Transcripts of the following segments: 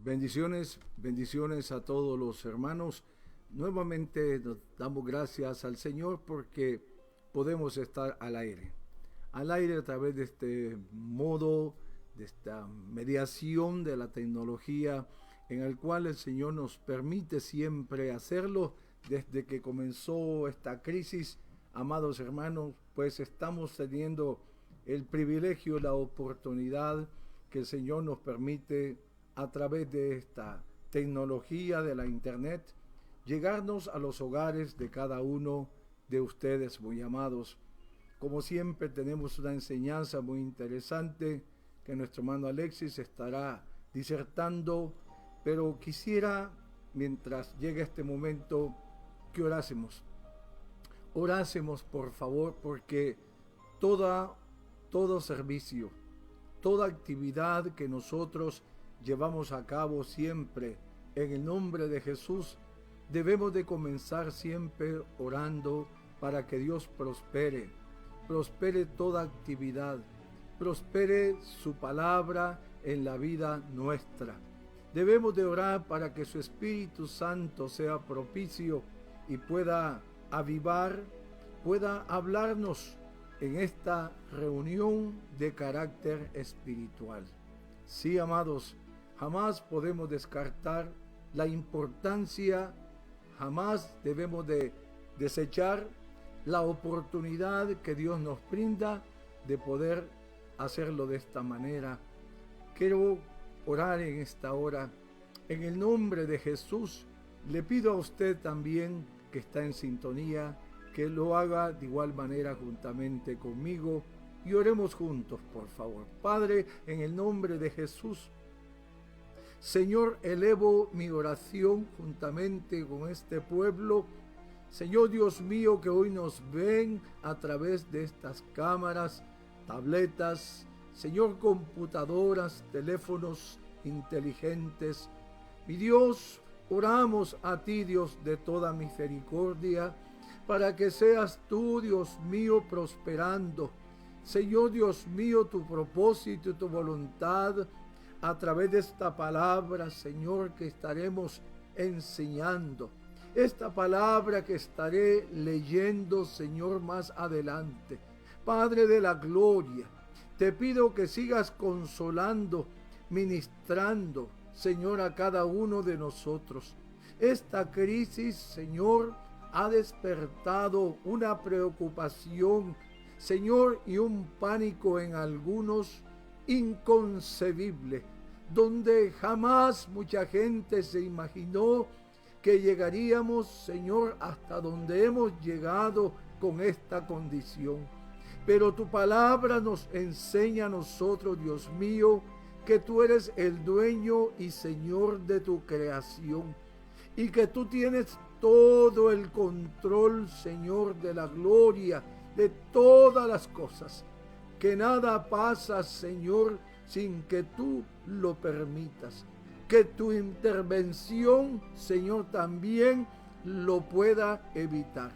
Bendiciones, bendiciones a todos los hermanos. Nuevamente nos damos gracias al Señor porque podemos estar al aire a través de este modo, de esta mediación de la tecnología en el cual el Señor nos permite siempre hacerlo desde que comenzó esta crisis. Amados hermanos, pues estamos teniendo el privilegio, la oportunidad que el Señor nos permite a través de esta tecnología de la internet, llegarnos a los hogares de cada uno de ustedes, muy amados. Como siempre tenemos una enseñanza muy interesante que nuestro hermano Alexis estará disertando, pero quisiera, mientras llegue este momento, que orásemos. Orásemos, por favor, porque todo servicio, toda actividad que nosotros llevamos a cabo siempre en el nombre de Jesús, debemos de comenzar siempre orando para que Dios prospere toda actividad, prospere su palabra en la vida nuestra. Debemos de orar para que su Espíritu Santo sea propicio y pueda avivar, pueda hablarnos en esta reunión de carácter espiritual. Sí, amados, jamás podemos descartar la importancia, jamás debemos de desechar la oportunidad que Dios nos brinda de poder hacerlo de esta manera. Quiero orar en esta hora. En el nombre de Jesús, le pido a usted también que está en sintonía, que lo haga de igual manera juntamente conmigo y oremos juntos, por favor. Padre, en el nombre de Jesús, Señor, elevo mi oración juntamente con este pueblo. Señor Dios mío, que hoy nos ven a través de estas cámaras, tabletas, Señor, computadoras, teléfonos inteligentes. Mi Dios, oramos a ti, Dios de toda misericordia, para que seas tú, Dios mío, prosperando. Señor Dios mío, tu propósito y tu voluntad a través de esta palabra, Señor, que estaremos enseñando. Esta palabra que estaré leyendo, Señor, más adelante. Padre de la gloria, te pido que sigas consolando, ministrando, Señor, a cada uno de nosotros. Esta crisis, Señor, ha despertado una preocupación, Señor, y un pánico en algunos inconcebible, donde jamás mucha gente se imaginó que llegaríamos, Señor, hasta donde hemos llegado con esta condición. Pero tu palabra nos enseña a nosotros, Dios mío, que tú eres el dueño y Señor de tu creación y que tú tienes todo el control, Señor, de la gloria de todas las cosas. Que nada pasa, Señor, sin que tú lo permitas. Que tu intervención, Señor, también lo pueda evitar.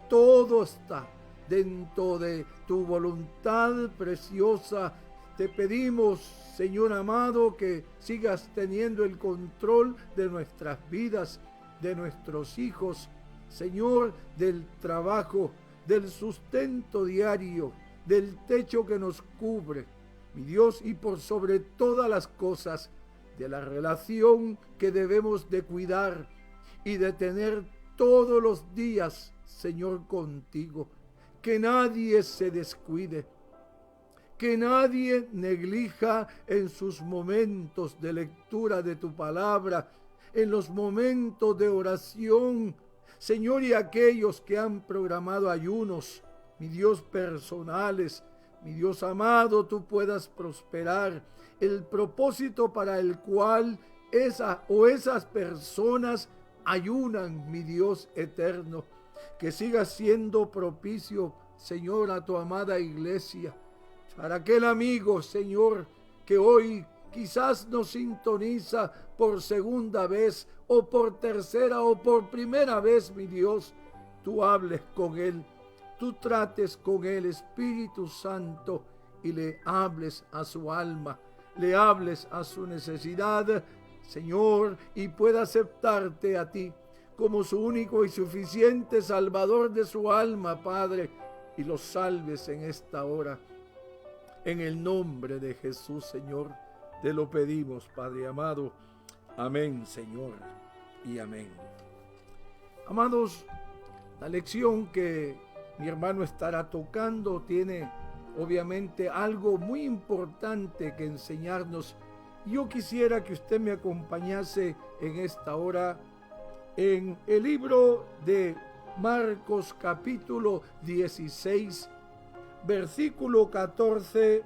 Todo está dentro de tu voluntad preciosa. Te pedimos, Señor amado, que sigas teniendo el control de nuestras vidas, de nuestros hijos, Señor, del trabajo, del sustento diario, del techo que nos cubre, mi Dios, y por sobre todas las cosas, de la relación que debemos de cuidar y de tener todos los días, Señor, contigo. Que nadie se descuide, que nadie neglija en sus momentos de lectura de tu palabra, en los momentos de oración, Señor, y aquellos que han programado ayunos, mi Dios, personales, mi Dios amado, tú puedas prosperar el propósito para el cual esas personas ayunan, mi Dios eterno. Que siga siendo propicio, Señor, a tu amada iglesia. Para aquel amigo, Señor, que hoy quizás nos sintoniza por segunda vez o por tercera o por primera vez, mi Dios, tú hables con él, tú trates con él, Espíritu Santo, y le hables a su alma, le hables a su necesidad, Señor, y pueda aceptarte a ti como su único y suficiente Salvador de su alma, Padre, y lo salves en esta hora. En el nombre de Jesús, Señor, te lo pedimos, Padre amado. Amén, Señor, y amén. Amados, la lección que mi hermano estará tocando tiene obviamente algo muy importante que enseñarnos. Yo quisiera que usted me acompañase en esta hora en el libro de Marcos capítulo 16, versículo 14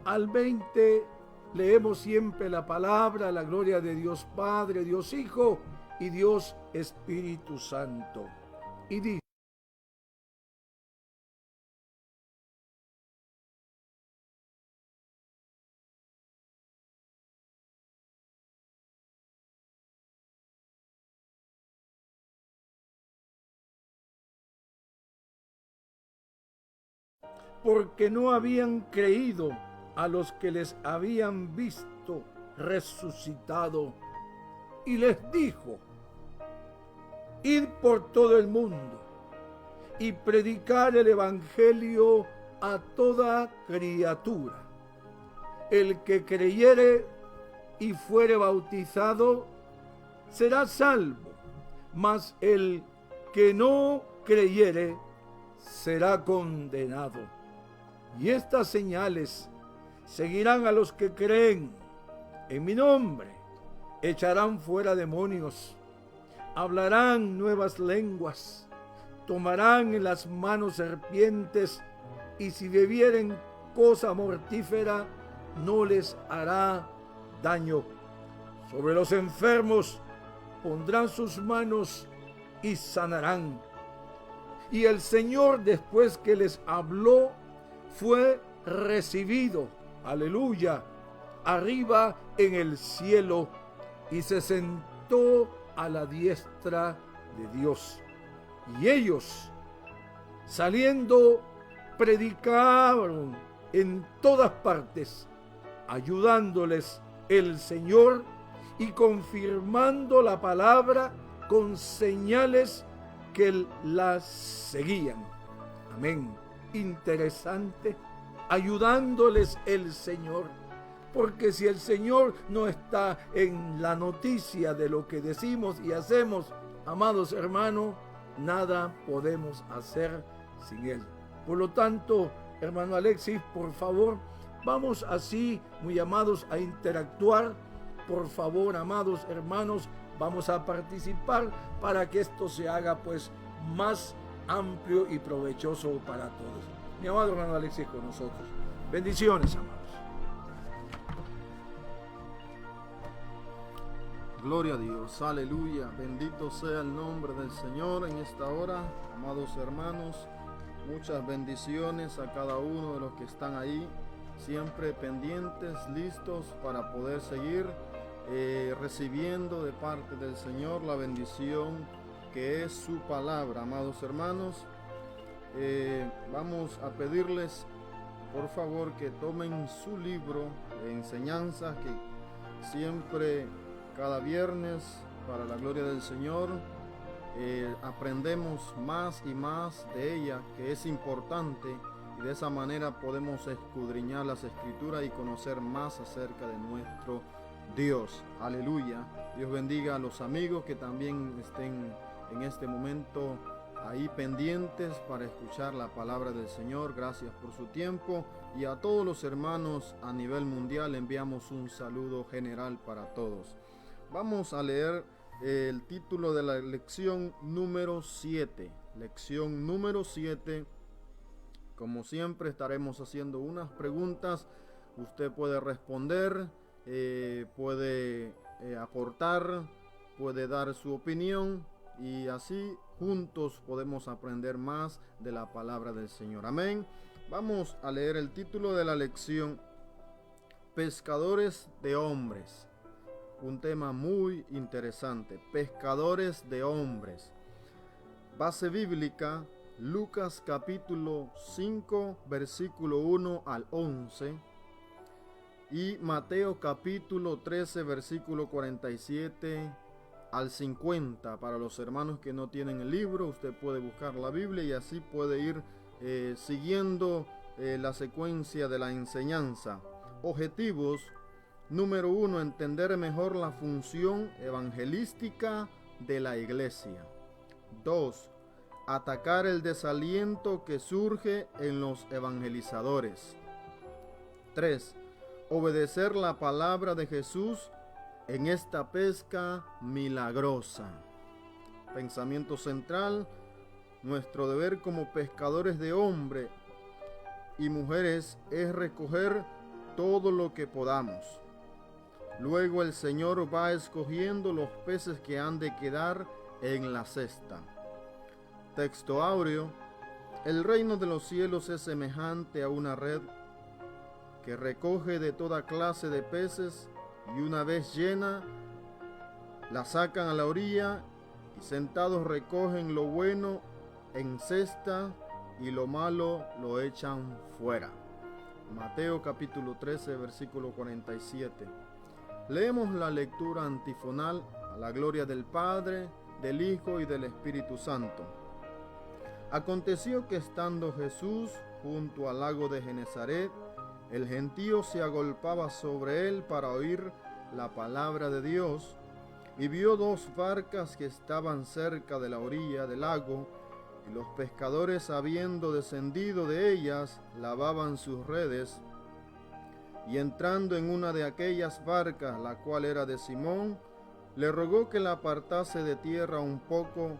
al 20. Leemos siempre la palabra, la gloria de Dios Padre, Dios Hijo y Dios Espíritu Santo. Y dice: porque no habían creído a los que les habían visto resucitado. Y les dijo: id por todo el mundo y predicar el evangelio a toda criatura. El que creyere y fuere bautizado será salvo, mas el que no creyere será condenado. Y estas señales seguirán a los que creen. En mi nombre echarán fuera demonios, hablarán nuevas lenguas, tomarán en las manos serpientes, y si bebieren cosa mortífera no les hará daño. Sobre los enfermos pondrán sus manos y sanarán. Y el Señor, después que les habló, fue recibido, aleluya, arriba en el cielo, y se sentó a la diestra de Dios. Y ellos, saliendo, predicaron en todas partes, ayudándoles el Señor y confirmando la palabra con señales que las seguían. Amén. Interesante, ayudándoles el Señor, porque si el Señor no está en la noticia de lo que decimos y hacemos, amados hermanos, nada podemos hacer sin Él. Por lo tanto, hermano Alexis, por favor, vamos así, muy amados, a interactuar. Por favor, amados hermanos, vamos a participar para que esto se haga pues más amplio y provechoso para todos. Mi amado hermano Alexis con nosotros. Bendiciones, amados. Gloria a Dios, aleluya, bendito sea el nombre del Señor en esta hora. Amados hermanos, muchas bendiciones a cada uno de los que están ahí, siempre pendientes, listos para poder seguir recibiendo de parte del Señor la bendición que es su palabra. Amados hermanos, vamos a pedirles por favor que tomen su libro de enseñanzas, que siempre cada viernes, para la gloria del Señor, aprendemos más y más de ella, que es importante, y de esa manera podemos escudriñar las Escrituras y conocer más acerca de nuestro Dios. Aleluya. Dios bendiga a los amigos que también estén en este momento ahí pendientes para escuchar la palabra del Señor. Gracias por su tiempo, y a todos los hermanos a nivel mundial enviamos un saludo general para todos. Vamos a leer el título de la lección número 7. Lección número 7. Como siempre estaremos haciendo unas preguntas. Usted puede responder, puede aportar, puede dar su opinión, y así juntos podemos aprender más de la palabra del Señor. Amén. Vamos a leer el título de la lección: Pescadores de hombres. Un tema muy interesante, pescadores de hombres. Base bíblica, Lucas capítulo 5, versículo 1 al 11. y Mateo capítulo 13, versículo 47 al 50. Para los hermanos que no tienen el libro, usted puede buscar la Biblia y así puede ir siguiendo la secuencia de la enseñanza. Objetivos: número 1, entender mejor la función evangelística de la iglesia. 2, atacar el desaliento que surge en los evangelizadores. 3, obedecer la palabra de Jesús en esta pesca milagrosa. Pensamiento central: nuestro deber como pescadores de hombres y mujeres es recoger todo lo que podamos. Luego el Señor va escogiendo los peces que han de quedar en la cesta. Texto áureo: el reino de los cielos es semejante a una red que recoge de toda clase de peces, y una vez llena, la sacan a la orilla y sentados recogen lo bueno en cesta y lo malo lo echan fuera. Mateo capítulo 13, versículo 47. Leemos la lectura antifonal a la gloria del Padre, del Hijo y del Espíritu Santo. Aconteció que estando Jesús junto al lago de Genezaret, el gentío se agolpaba sobre él para oír la palabra de Dios, y vio dos barcas que estaban cerca de la orilla del lago, y los pescadores, habiendo descendido de ellas, lavaban sus redes. Y entrando en una de aquellas barcas, la cual era de Simón, le rogó que la apartase de tierra un poco,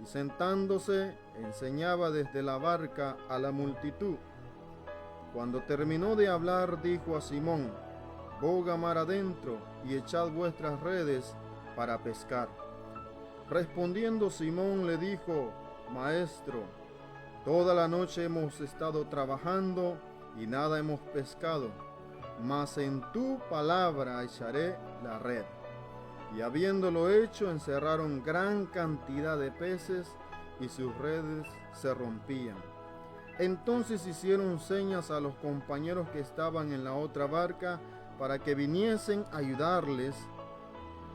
y sentándose, enseñaba desde la barca a la multitud. Cuando terminó de hablar, dijo a Simón: boga mar adentro y echad vuestras redes para pescar. Respondiendo Simón le dijo: Maestro, toda la noche hemos estado trabajando y nada hemos pescado, mas en tu palabra echaré la red. Y habiéndolo hecho, encerraron gran cantidad de peces y sus redes se rompían. Entonces hicieron señas a los compañeros que estaban en la otra barca para que viniesen a ayudarles,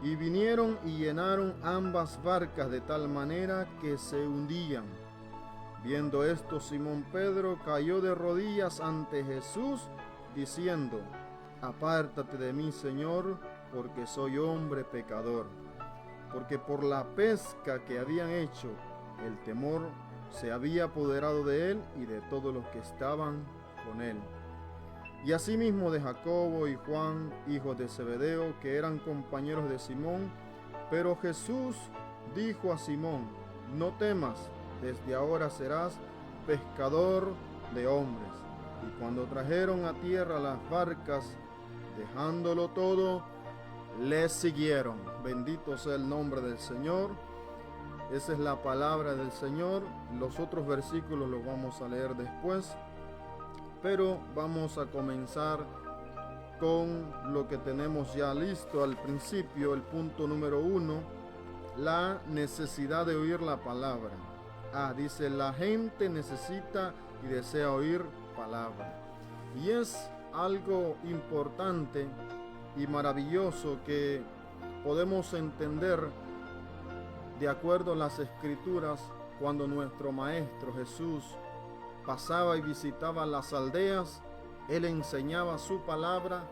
y vinieron y llenaron ambas barcas de tal manera que se hundían. Viendo esto, Simón Pedro cayó de rodillas ante Jesús, diciendo: apártate de mí, Señor, porque soy hombre pecador. Porque por la pesca que habían hecho, el temor se había apoderado de él y de todos los que estaban con él. Y asimismo de Jacobo y Juan, hijos de Zebedeo, que eran compañeros de Simón. Pero Jesús dijo a Simón: no temas, desde ahora serás pescador de hombres. Y cuando trajeron a tierra las barcas, dejándolo todo, les siguieron. Bendito sea el nombre del Señor. Esa es la palabra del Señor. Los otros versículos los vamos a leer después, pero vamos a comenzar con lo que tenemos ya listo al principio, el punto número 1, la necesidad de oír la palabra. Dice: la gente necesita y desea oír palabra. Y es algo importante y maravilloso que podemos entender de acuerdo a las Escrituras. Cuando nuestro Maestro Jesús pasaba y visitaba las aldeas, Él enseñaba su palabra,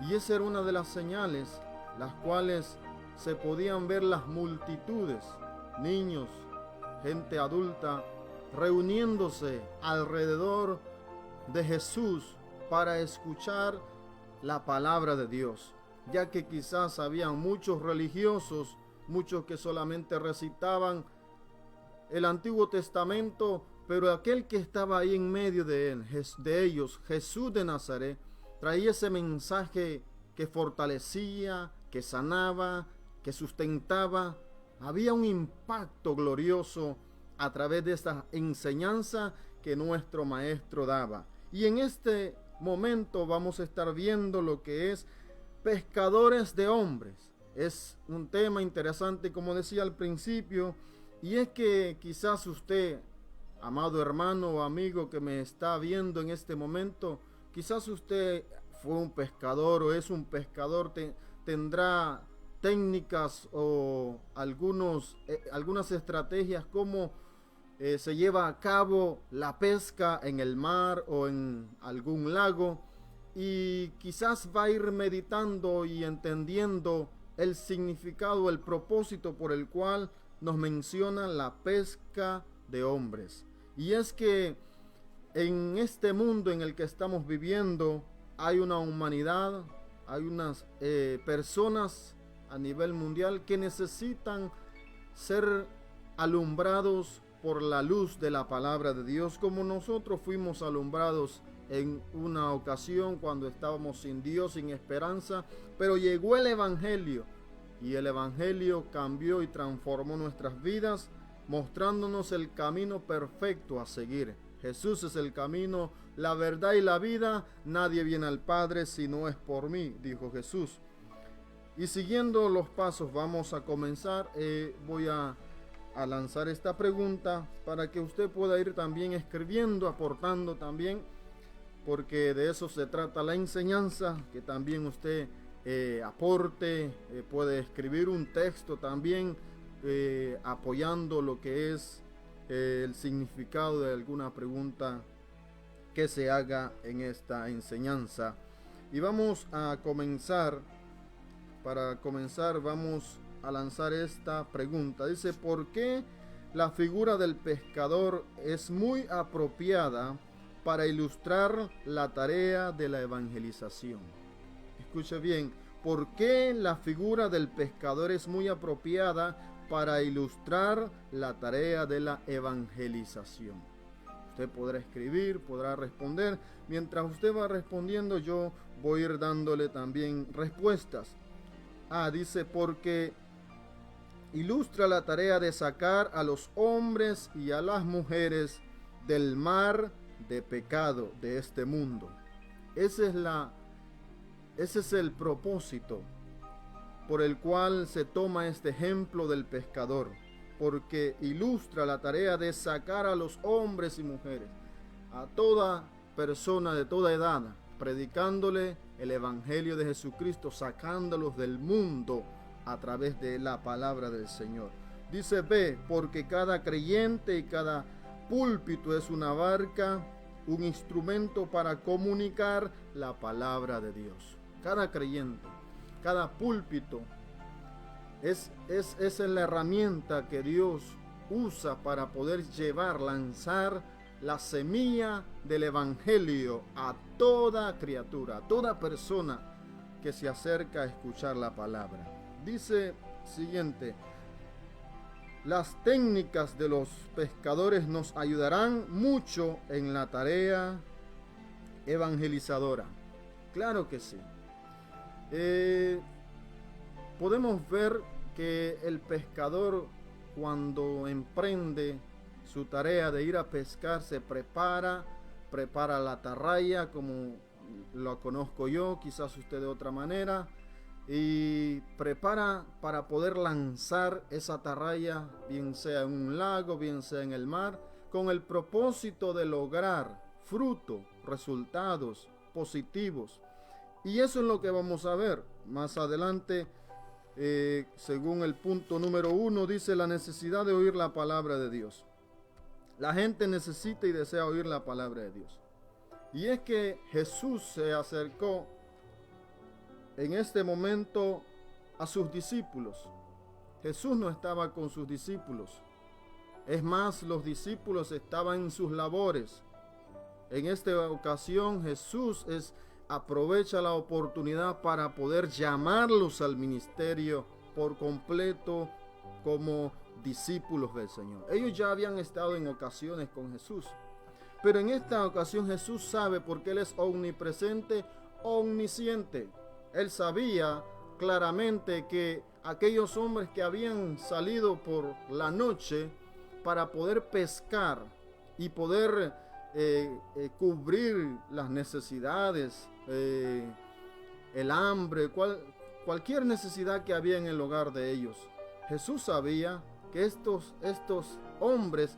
y esa era una de las señales, las cuales se podían ver las multitudes, niños, gente adulta, reuniéndose alrededor de Jesús para escuchar la palabra de Dios, ya que quizás habían muchos religiosos, muchos que solamente recitaban el Antiguo Testamento, pero aquel que estaba ahí en medio de ellos, Jesús de Nazaret, traía ese mensaje que fortalecía, que sanaba, que sustentaba. Había un impacto glorioso a través de esta enseñanza que nuestro Maestro daba. Y en este momento vamos a estar viendo lo que es pescadores de hombres. Es un tema interesante, como decía al principio, y es que quizás usted, amado hermano o amigo que me está viendo en este momento, quizás usted fue un pescador o es un pescador, tendrá técnicas o algunas estrategias como se lleva a cabo la pesca en el mar o en algún lago, y quizás va a ir meditando y entendiendo el significado, el propósito por el cual nos menciona la pesca de hombres. Y es que en este mundo en el que estamos viviendo hay una humanidad, hay unas personas a nivel mundial que necesitan ser alumbrados por la luz de la palabra de Dios, como nosotros fuimos alumbrados en una ocasión cuando estábamos sin Dios, sin esperanza, pero llegó el Evangelio y el Evangelio cambió y transformó nuestras vidas, mostrándonos el camino perfecto a seguir. Jesús es el camino, la verdad y la vida. Nadie viene al Padre si no es por mí, dijo Jesús. Y siguiendo los pasos vamos a comenzar. Voy a lanzar esta pregunta para que usted pueda ir también escribiendo, aportando también, porque de eso se trata la enseñanza, que también usted aporte, puede escribir un texto también apoyando lo que es el significado de alguna pregunta que se haga en esta enseñanza. Y vamos a comenzar. Para comenzar vamos a lanzar esta pregunta. Dice: ¿por qué la figura del pescador es muy apropiada para ilustrar la tarea de la evangelización? Escuche bien, ¿por qué la figura del pescador es muy apropiada para ilustrar la tarea de la evangelización? Usted podrá escribir, podrá responder. Mientras usted va respondiendo, yo voy a ir dándole también respuestas. Dice: porque ilustra la tarea de sacar a los hombres y a las mujeres del mar de pecado de este mundo. Ese es el propósito por el cual se toma este ejemplo del pescador, porque ilustra la tarea de sacar a los hombres y mujeres, a toda persona de toda edad, predicándole el Evangelio de Jesucristo, sacándolos del mundo a través de la palabra del Señor. Dice B: porque cada creyente y cada púlpito es una barca, un instrumento para comunicar la palabra de Dios. Cada creyente, cada púlpito es la herramienta que Dios usa para poder lanzar la semilla del Evangelio a toda criatura, a toda persona que se acerca a escuchar la palabra. Dice siguiente: las técnicas de los pescadores nos ayudarán mucho en la tarea evangelizadora. Claro que sí. Podemos ver que el pescador, cuando emprende su tarea de ir a pescar, se prepara la atarraya, como lo conozco yo, quizás usted de otra manera, y prepara para poder lanzar esa atarraya, bien sea en un lago, bien sea en el mar, con el propósito de lograr fruto, resultados positivos. Y eso es lo que vamos a ver más adelante. Según el punto número 1, dice la necesidad de oír la palabra de Dios. La gente necesita y desea oír la palabra de Dios. Y es que Jesús se acercó en este momento a sus discípulos. Jesús no estaba con sus discípulos. Es más, los discípulos estaban en sus labores. En esta ocasión Jesús aprovecha la oportunidad para poder llamarlos al ministerio por completo como discípulos del Señor. Ellos ya habían estado en ocasiones con Jesús, pero en esta ocasión Jesús sabe, porque Él es omnipresente, omnisciente. Él sabía claramente que aquellos hombres que habían salido por la noche para poder pescar y poder cubrir las necesidades, el hambre, cualquier necesidad que había en el hogar de ellos. Jesús sabía que estos hombres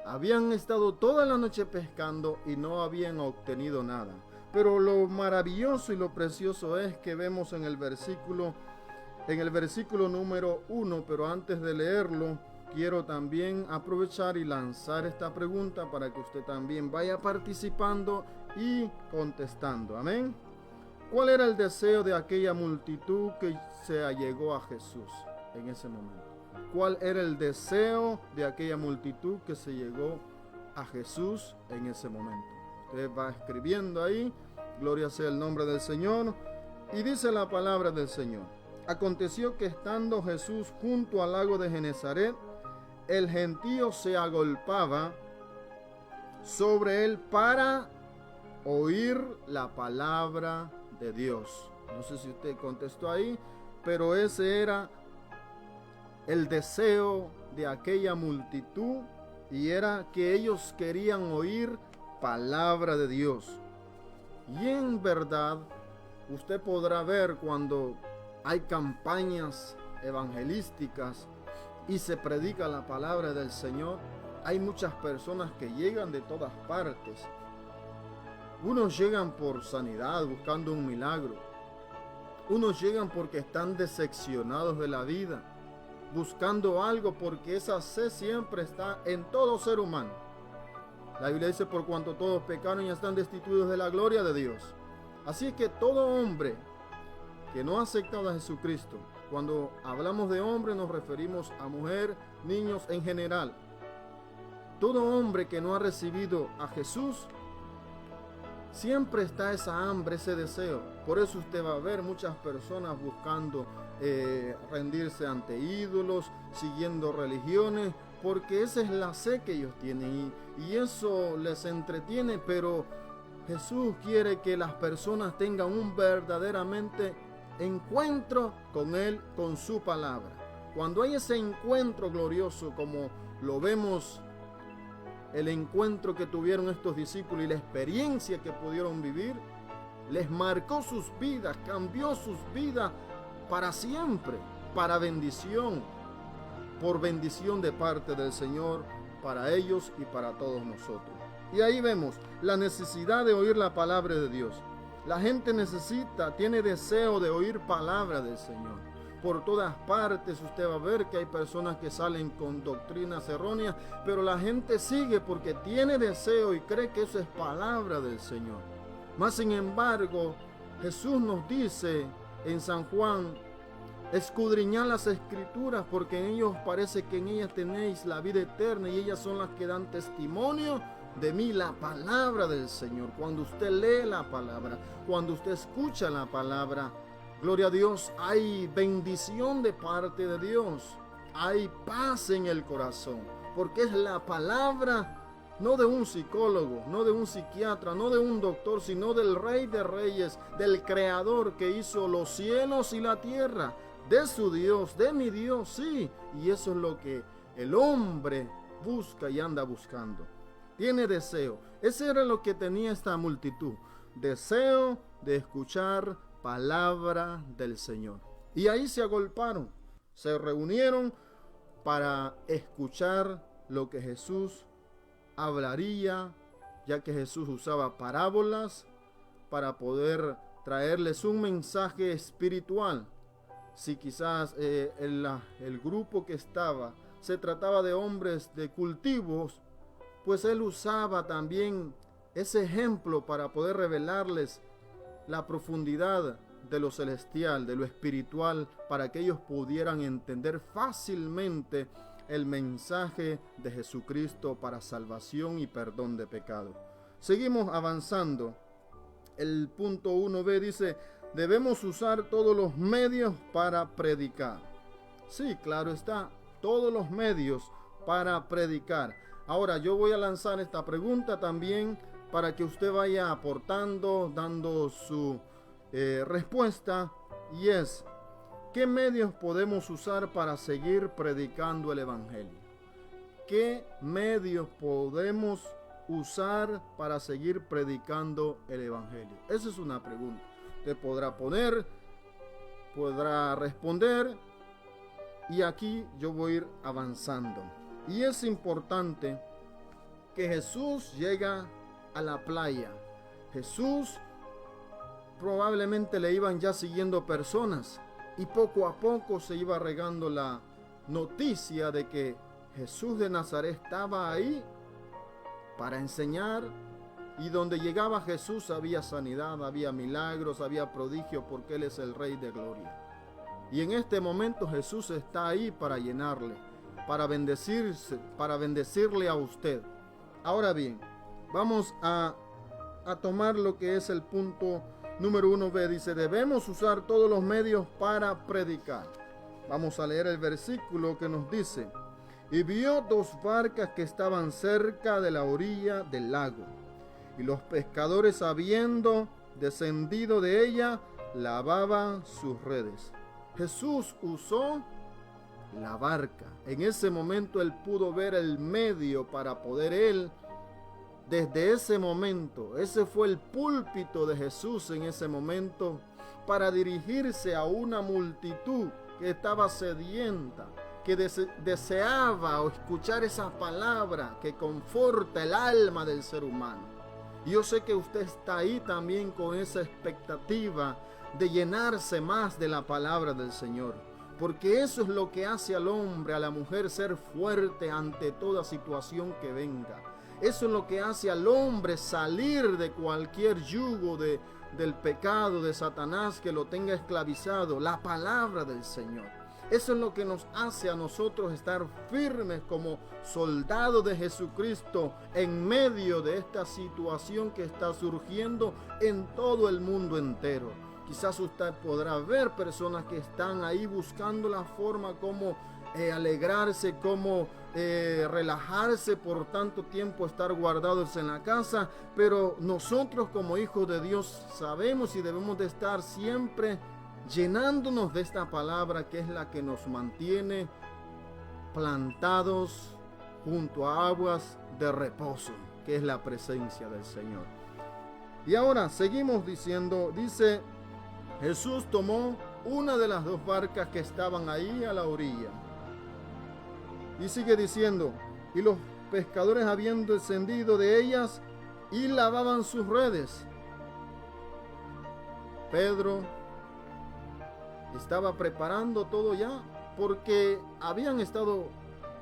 habían estado toda la noche pescando y no habían obtenido nada. Pero lo maravilloso y lo precioso es que vemos en el versículo número 1, pero antes de leerlo, quiero también aprovechar y lanzar esta pregunta para que usted también vaya participando y contestando. Amén. ¿Cuál era el deseo de aquella multitud que se allegó a Jesús en ese momento? ¿Cuál era el deseo de aquella multitud que se llegó a Jesús en ese momento? Usted va escribiendo ahí, gloria sea el nombre del Señor, y dice la palabra del Señor. Aconteció que estando Jesús junto al lago de Genezaret, el gentío se agolpaba sobre él para oír la palabra de Dios. No sé si usted contestó ahí, pero ese era el deseo de aquella multitud, y era que ellos querían oír palabra de Dios. Y en verdad, usted podrá ver cuando hay campañas evangelísticas y se predica la palabra del Señor, hay muchas personas que llegan de todas partes. Unos llegan por sanidad, buscando un milagro. Unos llegan porque están decepcionados de la vida, buscando algo, porque esa sed siempre está en todo ser humano. La Biblia dice: por cuanto todos pecaron y están destituidos de la gloria de Dios. Así es que todo hombre que no ha aceptado a Jesucristo, cuando hablamos de hombre nos referimos a mujer, niños en general. Todo hombre que no ha recibido a Jesús, siempre está esa hambre, ese deseo. Por eso usted va a ver muchas personas buscando rendirse ante ídolos, siguiendo religiones, porque esa es la sed que ellos tienen y eso les entretiene. Pero Jesús quiere que las personas tengan un verdaderamente encuentro con Él, con su palabra. Cuando hay ese encuentro glorioso, como lo vemos, el encuentro que tuvieron estos discípulos y la experiencia que pudieron vivir, les marcó sus vidas, cambió sus vidas para siempre, para bendición, por bendición de parte del Señor, para ellos y para todos nosotros. Y ahí vemos la necesidad de oír la palabra de Dios. La gente tiene deseo de oír palabra del Señor. Por todas partes usted va a ver que hay personas que salen con doctrinas erróneas, pero la gente sigue porque tiene deseo y cree que eso es palabra del Señor. Mas sin embargo, Jesús nos dice en San Juan: escudriñad las escrituras, porque en ellos parece que en ellas tenéis la vida eterna, y ellas son las que dan testimonio de mí. La palabra del Señor. Cuando usted lee la palabra, cuando usted escucha la palabra, gloria a Dios, hay bendición de parte de Dios, hay paz en el corazón, porque es la palabra, no de un psicólogo, no de un psiquiatra, no de un doctor, sino del Rey de Reyes, del Creador que hizo los cielos y la tierra, de su Dios, de mi Dios, sí. Y eso es lo que el hombre busca y anda buscando. Tiene deseo. Ese era lo que tenía esta multitud. Deseo de escuchar palabra del Señor. Y ahí se agolparon, se reunieron para escuchar lo que Jesús hablaría, ya que Jesús usaba parábolas para poder traerles un mensaje espiritual. Si quizás el grupo que estaba se trataba de hombres de cultivos, pues él usaba también ese ejemplo para poder revelarles la profundidad de lo celestial, de lo espiritual, para que ellos pudieran entender fácilmente el mensaje de Jesucristo para salvación y perdón de pecado. Seguimos avanzando. El punto 1b dice: debemos usar todos los medios para predicar. Sí, claro está, todos los medios para predicar. Ahora yo voy a lanzar esta pregunta también para que usted vaya aportando, dando su respuesta, y es: ¿qué medios podemos usar para seguir predicando el Evangelio? ¿Qué medios podemos usar para seguir predicando el Evangelio? Esa es una pregunta. Usted podrá poner, podrá responder, y aquí yo voy a ir avanzando. Y es importante que Jesús llega a la playa. Jesús probablemente le iban ya siguiendo personas y poco a poco se iba regando la noticia de que Jesús de Nazaret estaba ahí para enseñar, y donde llegaba Jesús había sanidad, había milagros, había prodigios, porque Él es el Rey de Gloria. Y en este momento Jesús está ahí para llenarle, para bendecirle a usted. Ahora bien, vamos a tomar lo que es el punto número 1b. Dice, debemos usar todos los medios para predicar. Vamos a leer el versículo que nos dice, y vio 2 barcas que estaban cerca de la orilla del lago, y los pescadores, habiendo descendido de ella, lavaban sus redes. Jesús usó la barca. En ese momento él pudo ver el medio para poder él, desde ese momento, ese fue el púlpito de Jesús en ese momento, para dirigirse a una multitud que estaba sedienta, que deseaba escuchar esa palabra que conforta el alma del ser humano. Y yo sé que usted está ahí también con esa expectativa de llenarse más de la palabra del Señor, porque eso es lo que hace al hombre, a la mujer, ser fuerte ante toda situación que venga. Eso es lo que hace al hombre salir de cualquier yugo del pecado, de Satanás que lo tenga esclavizado, la palabra del Señor. Eso es lo que nos hace a nosotros estar firmes como soldados de Jesucristo en medio de esta situación que está surgiendo en todo el mundo entero. Quizás usted podrá ver personas que están ahí buscando la forma como alegrarse, como relajarse por tanto tiempo, estar guardados en la casa, pero nosotros como hijos de Dios sabemos y debemos de estar siempre llenándonos de esta palabra, que es la que nos mantiene plantados junto a aguas de reposo, que es la presencia del Señor. Y ahora seguimos diciendo, dice, Jesús tomó una de las 2 barcas que estaban ahí a la orilla. Y sigue diciendo, y los pescadores, habiendo descendido de ellas, y lavaban sus redes. Pedro estaba preparando todo ya, porque habían estado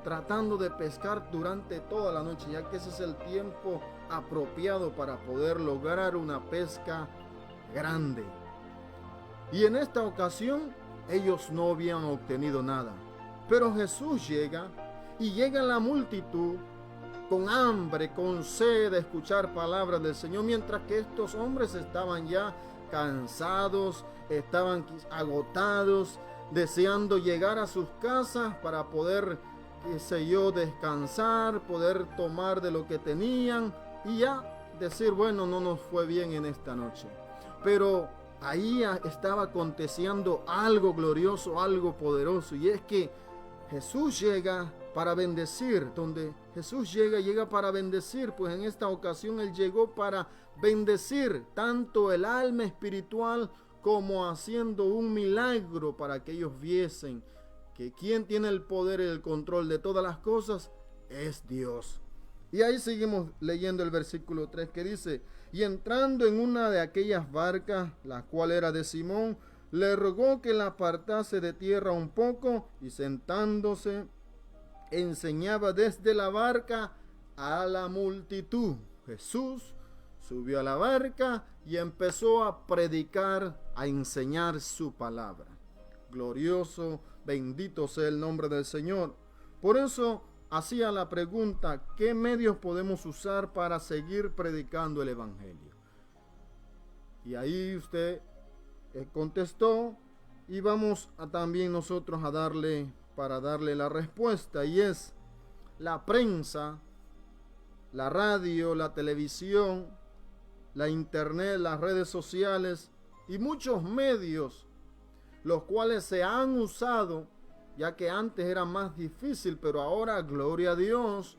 tratando de pescar durante toda la noche, ya que ese es el tiempo apropiado para poder lograr una pesca grande. Y en esta ocasión ellos no habían obtenido nada, pero Jesús llega, y llega la multitud con hambre, con sed de escuchar palabras del Señor, mientras que estos hombres estaban ya cansados, estaban agotados, deseando llegar a sus casas para poder, descansar, poder tomar de lo que tenían y ya decir, bueno, no nos fue bien en esta noche. Pero ahí estaba aconteciendo algo glorioso, algo poderoso, y es que Jesús llega para bendecir. Donde Jesús llega para bendecir, pues en esta ocasión Él llegó para bendecir tanto el alma espiritual como haciendo un milagro para que ellos viesen que quien tiene el poder y el control de todas las cosas es Dios. Y ahí seguimos leyendo el versículo 3 que dice, y entrando en una de aquellas barcas, la cual era de Simón, le rogó que la apartase de tierra un poco, y sentándose enseñaba desde la barca a la multitud. Jesús subió a la barca y empezó a predicar, a enseñar su palabra. Glorioso, bendito sea el nombre del Señor. Por eso hacía la pregunta, ¿qué medios podemos usar para seguir predicando el Evangelio? Y ahí usted contestó, y vamos a también nosotros a darle la respuesta, y es la prensa, la radio, la televisión, la internet, las redes sociales y muchos medios, los cuales se han usado, ya que antes era más difícil, pero ahora, gloria a Dios,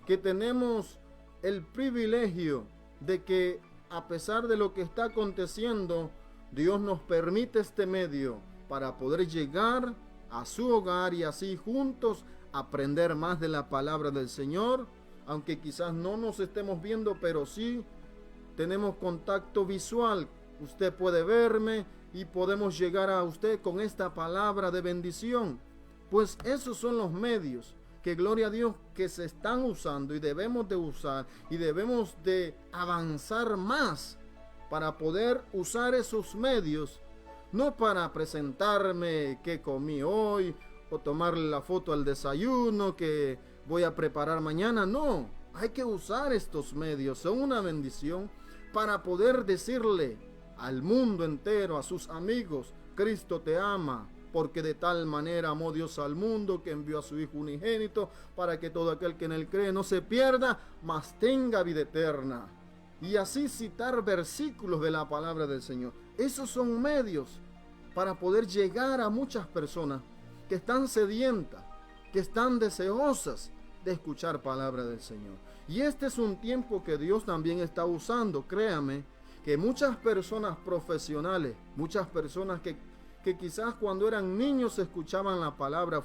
que tenemos el privilegio de que a pesar de lo que está aconteciendo, Dios nos permite este medio para poder llegar a su hogar y así juntos aprender más de la palabra del Señor, aunque quizás no nos estemos viendo, pero sí tenemos contacto visual usted puede verme y podemos llegar a usted con esta palabra de bendición. Pues esos son los medios que, gloria a Dios, que se están usando y debemos de usar y debemos de avanzar más para poder usar esos medios, no para presentarme qué comí hoy o tomarle la foto al desayuno que voy a preparar mañana. No, hay que usar estos medios, son una bendición para poder decirle al mundo entero, a sus amigos: Cristo te ama, porque de tal manera amó Dios al mundo que envió a su Hijo unigénito para que todo aquel que en él cree no se pierda, mas tenga vida eterna. Y así citar versículos de la palabra del Señor. Esos son medios para poder llegar a muchas personas que están sedientas, que están deseosas de escuchar palabra del Señor. Y este es un tiempo que Dios también está usando. Créame que muchas personas profesionales, muchas personas que quizás cuando eran niños escuchaban la palabra,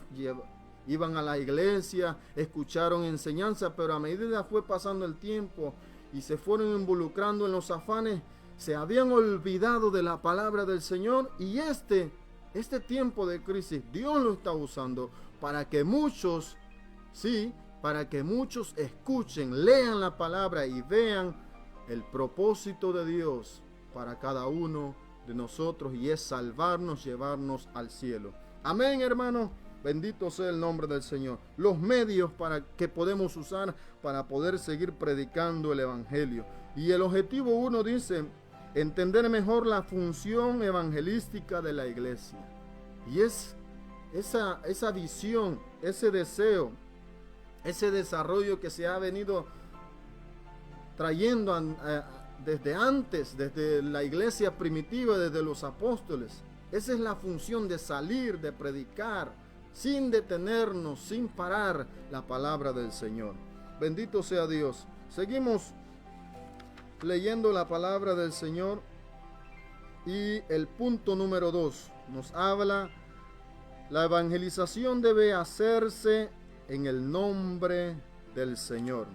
iban a la iglesia, escucharon enseñanza, pero a medida fue pasando el tiempo y se fueron involucrando en los afanes, se habían olvidado de la palabra del Señor. Y este tiempo de crisis Dios lo está usando para que muchos, para que muchos escuchen, lean la palabra y vean el propósito de Dios para cada uno de nosotros, y es salvarnos, llevarnos al cielo. Amén, hermano. Bendito sea el nombre del Señor. Los medios que podemos usar para poder seguir predicando el evangelio. Y el objetivo 1 dice: entender mejor la función evangelística de la iglesia. Y es esa visión, ese deseo, ese desarrollo que se ha venido trayendo desde antes, desde la iglesia primitiva, desde los apóstoles. Esa es la función de salir, de predicar, sin detenernos, sin parar la palabra del Señor. Bendito sea Dios. Seguimos leyendo la palabra del Señor, y el punto número 2 nos habla: la evangelización debe hacerse en el nombre del Señor.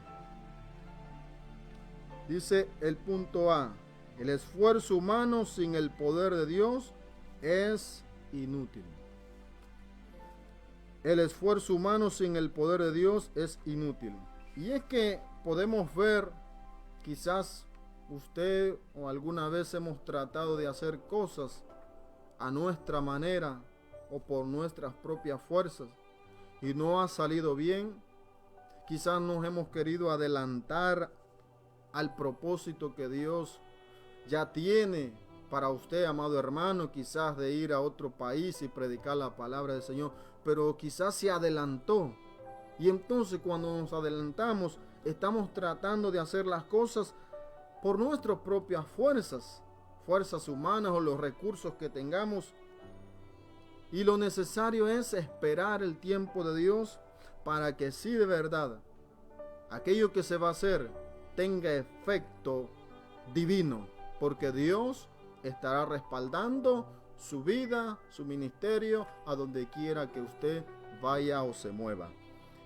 Dice el punto A: el esfuerzo humano sin el poder de Dios es inútil. El esfuerzo humano sin el poder de Dios es inútil. Y es que podemos ver, quizás usted o alguna vez hemos tratado de hacer cosas a nuestra manera o por nuestras propias fuerzas y no ha salido bien. Quizás nos hemos querido adelantar al propósito que Dios ya tiene para usted, amado hermano, quizás de ir a otro país y predicar la palabra del Señor, pero quizás se adelantó. Y entonces cuando nos adelantamos, estamos tratando de hacer las cosas por nuestras propias fuerzas humanas o los recursos que tengamos. Y lo necesario es esperar el tiempo de Dios para que sí, de verdad, aquello que se va a hacer tenga efecto divino, porque Dios estará respaldando su vida, su ministerio, a donde quiera que usted vaya o se mueva.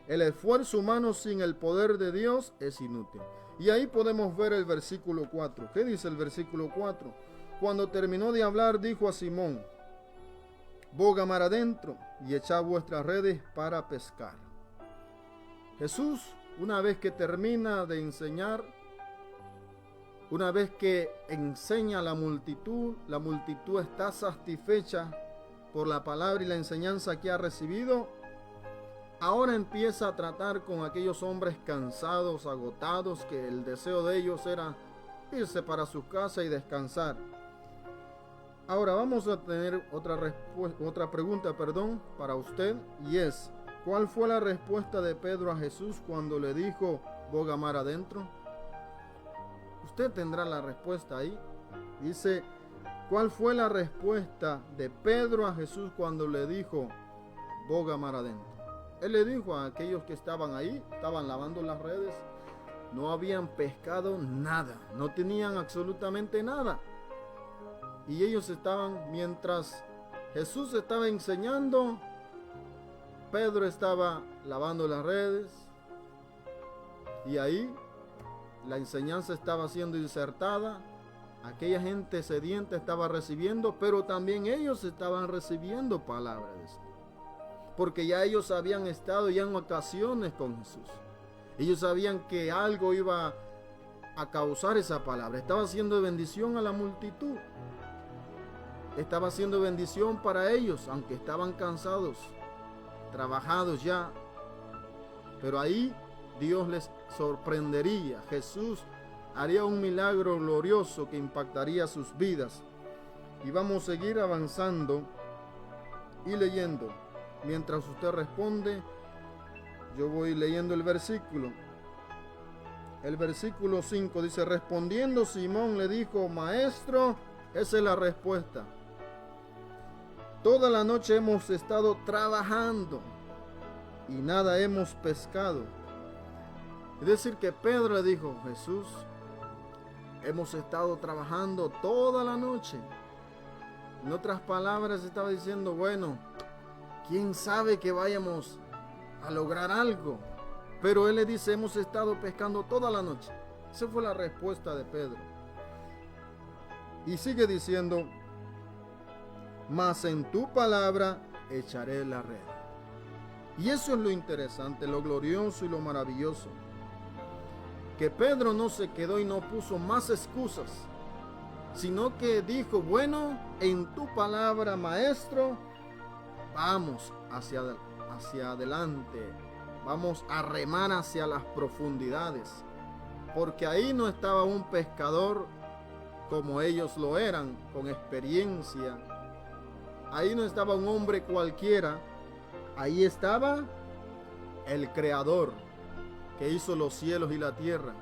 El esfuerzo humano sin el poder de Dios es inútil. Y ahí podemos ver el versículo 4. ¿Qué dice el versículo 4? Cuando terminó de hablar, dijo a Simón: boga mar adentro y echad vuestras redes para pescar. Jesús, una vez que termina de enseñar, una vez que enseña a la multitud está satisfecha por la palabra y la enseñanza que ha recibido. Ahora empieza a tratar con aquellos hombres cansados, agotados, que el deseo de ellos era irse para sus casas y descansar. Ahora vamos a tener otra pregunta, para usted, y es: ¿cuál fue la respuesta de Pedro a Jesús cuando le dijo boga mar adentro? Usted tendrá la respuesta ahí. Dice: ¿cuál fue la respuesta de Pedro a Jesús cuando le dijo boga mar adentro? Él le dijo a aquellos que estaban ahí, estaban lavando las redes, no habían pescado nada, no tenían absolutamente nada. Y ellos estaban, mientras Jesús estaba enseñando, Pedro estaba lavando las redes, y ahí la enseñanza estaba siendo insertada, Aquella gente sedienta estaba recibiendo, pero también ellos estaban recibiendo palabra de Dios. Porque ya ellos habían estado ya en ocasiones con Jesús. Ellos sabían que algo iba a causar esa palabra. Estaba haciendo bendición a la multitud. Estaba haciendo bendición para ellos, aunque estaban cansados, trabajados ya. Pero ahí Dios les sorprendería. Jesús haría un milagro glorioso que impactaría sus vidas. Y vamos a seguir avanzando y leyendo. Mientras usted responde, yo voy leyendo el versículo. El versículo 5 dice: respondiendo Simón le dijo: Maestro, esa es la respuesta. Toda la noche hemos estado trabajando y nada hemos pescado. Es decir, que Pedro le dijo: Jesús, hemos estado trabajando toda la noche. En otras palabras, estaba diciendo: bueno, quién sabe que vayamos a lograr algo. Pero él le dice: hemos estado pescando toda la noche. Esa fue la respuesta de Pedro. Y sigue diciendo: mas en tu palabra echaré la red. Y eso es lo interesante, lo glorioso y lo maravilloso. Que Pedro no se quedó y no puso más excusas, sino que dijo: bueno, en tu palabra, maestro, vamos hacia adelante. Vamos a remar hacia las profundidades. Porque ahí no estaba un pescador como ellos lo eran, con experiencia. Ahí no estaba un hombre cualquiera. Ahí estaba el Creador, que hizo los cielos y la tierra.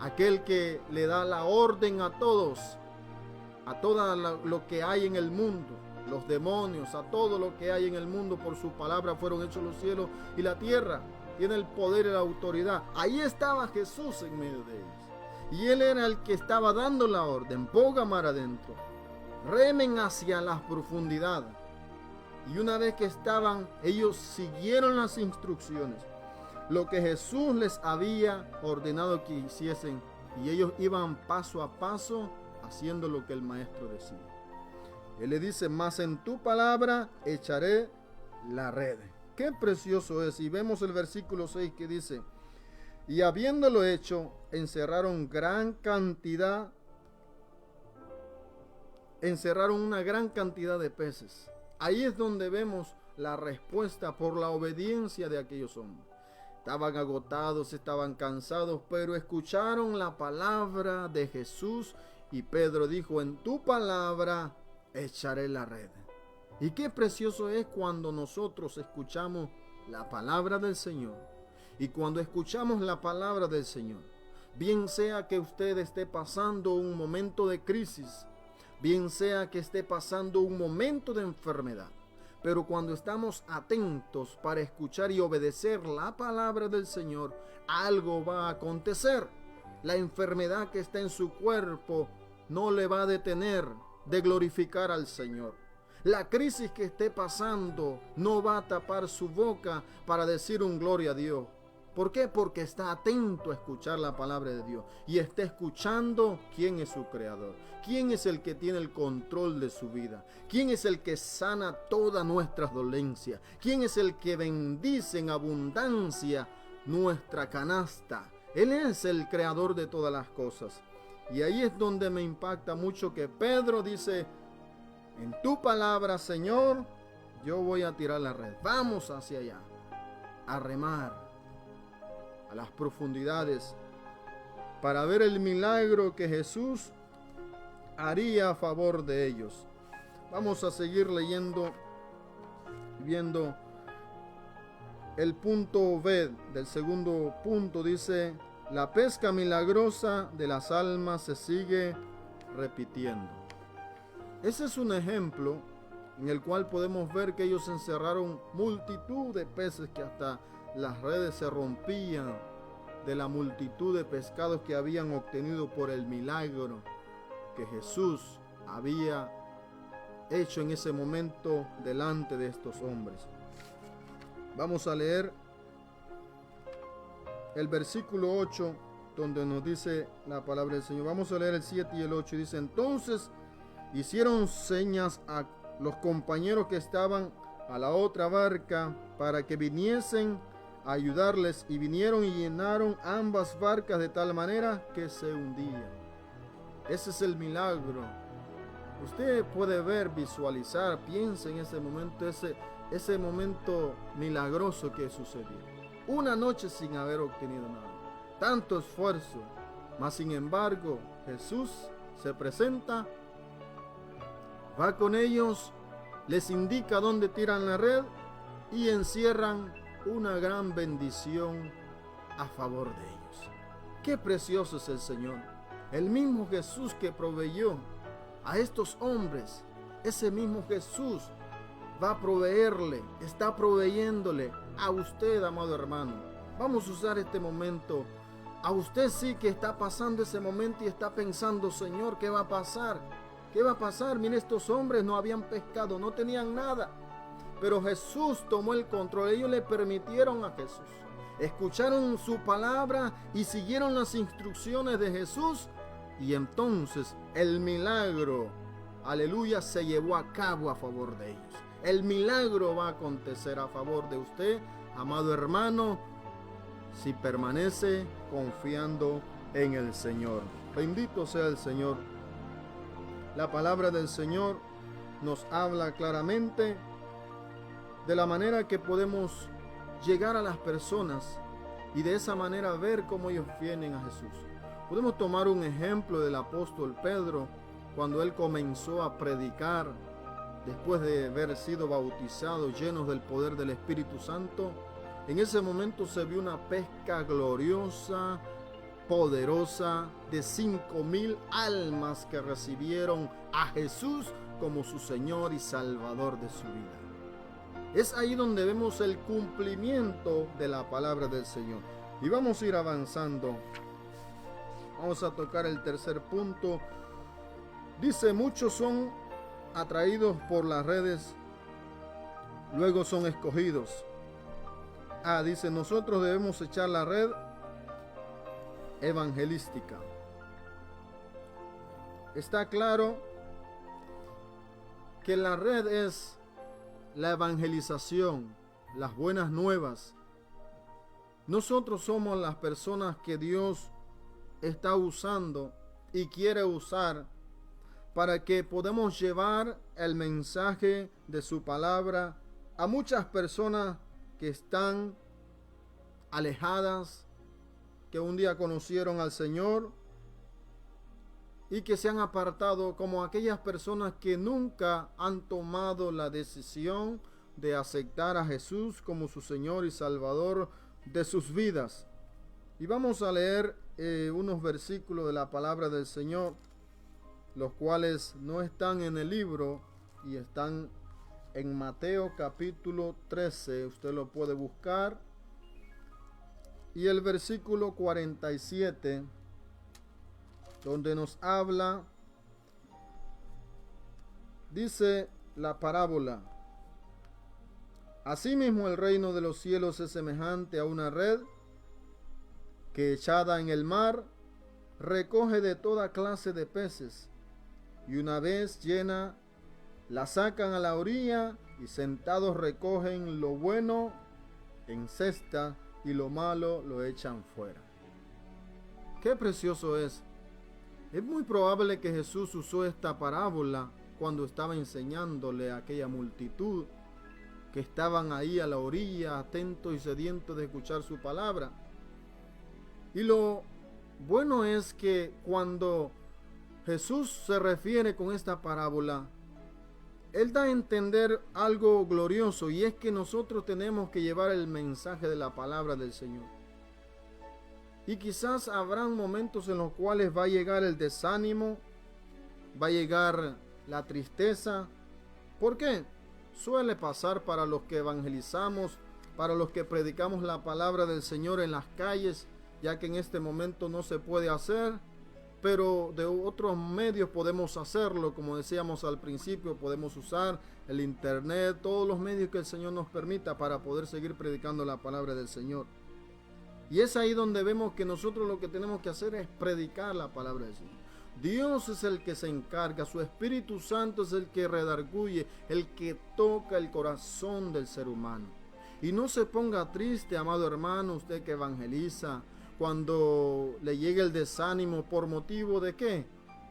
Aquel que le da la orden a todos, a todo lo que hay en el mundo. Los demonios, a todo lo que hay en el mundo, por su palabra fueron hechos los cielos y la tierra. Tiene el poder y la autoridad. Ahí estaba Jesús en medio de ellos. Y él era el que estaba dando la orden: pongan mar adentro, remen hacia las profundidades. Y una vez que estaban, ellos siguieron las instrucciones, lo que Jesús les había ordenado que hiciesen. Y ellos iban paso a paso haciendo lo que el maestro decía. Él le dice: mas en tu palabra echaré la red. Qué precioso es. Y vemos el versículo 6 que dice: y habiéndolo hecho, encerraron una gran cantidad de peces. Ahí es donde vemos la respuesta por la obediencia de aquellos hombres. Estaban agotados, estaban cansados, pero escucharon la palabra de Jesús. Y Pedro dijo: en tu palabra echaré la red. Y qué precioso es cuando nosotros escuchamos la palabra del Señor. Y cuando escuchamos la palabra del Señor, bien sea que usted esté pasando un momento de crisis, bien sea que esté pasando un momento de enfermedad, pero cuando estamos atentos para escuchar y obedecer la palabra del Señor, algo va a acontecer. La enfermedad que está en su cuerpo no le va a detener de glorificar al Señor. La crisis que esté pasando no va a tapar su boca para decir un gloria a Dios. ¿Por qué? Porque está atento a escuchar la palabra de Dios y está escuchando quién es su creador, quién es el que tiene el control de su vida, quién es el que sana todas nuestras dolencias, quién es el que bendice en abundancia nuestra canasta. Él es el creador de todas las cosas. Y ahí es donde me impacta mucho que Pedro dice: en tu palabra, Señor, yo voy a tirar la red. Vamos hacia allá, a remar a las profundidades para ver el milagro que Jesús haría a favor de ellos. Vamos a seguir leyendo, viendo el punto B del segundo punto. Dice: la pesca milagrosa de las almas se sigue repitiendo. Ese es un ejemplo en el cual podemos ver que ellos encerraron multitud de peces, que hasta las redes se rompían de la multitud de pescados que habían obtenido por el milagro que Jesús había hecho en ese momento delante de estos hombres. Vamos a leer el versículo 8 donde nos dice la palabra del Señor. Vamos a leer el 7 y el 8. Dice: entonces hicieron señas a los compañeros que estaban a la otra barca para que viniesen a ayudarles, y vinieron y llenaron ambas barcas de tal manera que se hundían. Ese es el milagro. Usted puede ver, visualizar, piensa en ese momento milagroso que sucedió. Una noche sin haber obtenido nada, tanto esfuerzo, mas sin embargo Jesús se presenta, va con ellos, les indica dónde tiran la red y encierran una gran bendición a favor de ellos. Qué precioso es el Señor. El mismo Jesús que proveyó a estos hombres, ese mismo Jesús va a proveerle, está proveyéndole a usted, amado hermano. Vamos a usar este momento. A usted sí que está pasando ese momento y está pensando: Señor, ¿qué va a pasar? ¿Qué va a pasar? Mire, estos hombres no habían pescado, no tenían nada. Pero Jesús tomó el control. Ellos le permitieron a Jesús. Escucharon su palabra y siguieron las instrucciones de Jesús. Y entonces el milagro, aleluya, se llevó a cabo a favor de ellos. El milagro va a acontecer a favor de usted, amado hermano, si permanece confiando en el Señor. Bendito sea el Señor. La palabra del Señor nos habla claramente de la manera que podemos llegar a las personas y de esa manera ver cómo ellos vienen a Jesús. Podemos tomar un ejemplo del apóstol Pedro cuando él comenzó a predicar después de haber sido bautizado, llenos del poder del Espíritu Santo. En ese momento se vio una pesca gloriosa, poderosa, de 5,000 almas que recibieron a Jesús como su Señor y Salvador de su vida. Es ahí donde vemos el cumplimiento de la palabra del Señor. Y vamos a ir avanzando. Vamos a tocar el tercer punto. Dice: muchos son atraídos por las redes, luego son escogidos. Dice: nosotros debemos echar la red evangelística. Está claro que la red es la evangelización, las buenas nuevas. Nosotros somos las personas que Dios está usando y quiere usar para que podamos llevar el mensaje de su palabra a muchas personas que están alejadas, que un día conocieron al Señor y que se han apartado, como aquellas personas que nunca han tomado la decisión de aceptar a Jesús como su Señor y Salvador de sus vidas. Y vamos a leer unos versículos de la palabra del Señor, los cuales no están en el libro y están en Mateo capítulo 13. Usted lo puede buscar. Y el versículo 47, donde nos habla, dice la parábola: asimismo el reino de los cielos es semejante a una red que, echada en el mar, recoge de toda clase de peces, y una vez llena la sacan a la orilla, y sentados recogen lo bueno en cesta y lo malo lo echan fuera. Qué precioso es. Es muy probable que Jesús usó esta parábola cuando estaba enseñándole a aquella multitud que estaban ahí a la orilla, atentos y sedientos de escuchar su palabra. Y lo bueno es que cuando Jesús se refiere con esta parábola, Él da a entender algo glorioso, y es que nosotros tenemos que llevar el mensaje de la palabra del Señor. Y quizás habrán momentos en los cuales va a llegar el desánimo, va a llegar la tristeza. ¿Por qué? Suele pasar para los que evangelizamos, para los que predicamos la palabra del Señor en las calles, ya que en este momento no se puede hacer, pero de otros medios podemos hacerlo. Como decíamos al principio, podemos usar el internet, todos los medios que el Señor nos permita para poder seguir predicando la palabra del Señor. Y es ahí donde vemos que nosotros lo que tenemos que hacer es predicar la palabra del Señor. Dios es el que se encarga, su Espíritu Santo es el que redarguye, el que toca el corazón del ser humano. Y no se ponga triste, amado hermano, usted que evangeliza, cuando le llegue el desánimo, ¿por motivo de qué?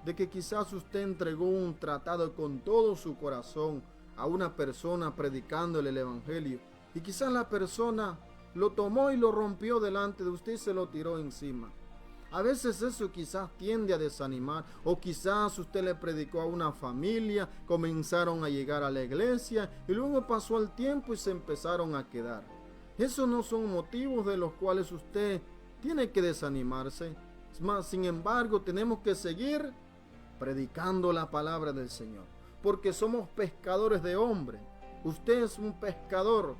De que quizás usted entregó un tratado con todo su corazón a una persona predicándole el evangelio, y quizás la persona lo tomó y lo rompió delante de usted y se lo tiró encima. A veces eso quizás tiende a desanimar, o quizás usted le predicó a una familia, comenzaron a llegar a la iglesia y luego pasó el tiempo y se empezaron a quedar. Esos no son motivos de los cuales usted tiene que desanimarse. Es más, sin embargo, tenemos que seguir predicando la palabra del Señor, porque somos pescadores de hombres. Usted es un pescador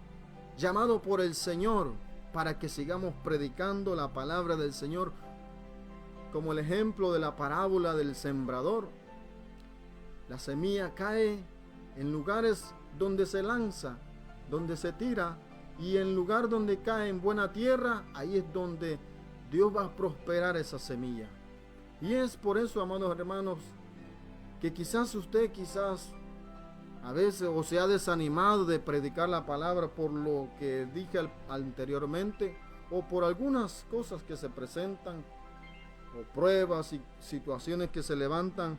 llamado por el Señor para que sigamos predicando la palabra del Señor, como el ejemplo de la parábola del sembrador. La semilla cae en lugares donde se lanza, donde se tira, y en lugar donde cae en buena tierra, ahí es donde Dios va a prosperar esa semilla. Y es por eso, amados hermanos, que quizás usted a veces o se ha desanimado de predicar la palabra por lo que dije anteriormente, o por algunas cosas que se presentan, o pruebas y situaciones que se levantan.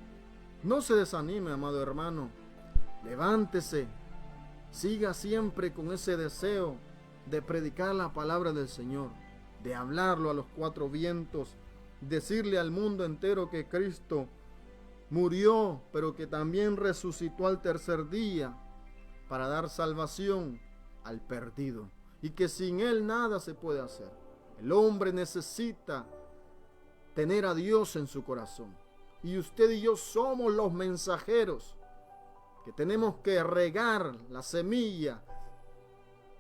No se desanime, amado hermano. Levántese. Siga siempre con ese deseo de predicar la palabra del Señor, de hablarlo a los cuatro vientos, decirle al mundo entero que Cristo murió, pero que también resucitó al tercer día para dar salvación al perdido, y que sin Él nada se puede hacer. El hombre necesita tener a Dios en su corazón, y usted y yo somos los mensajeros que tenemos que regar la semilla,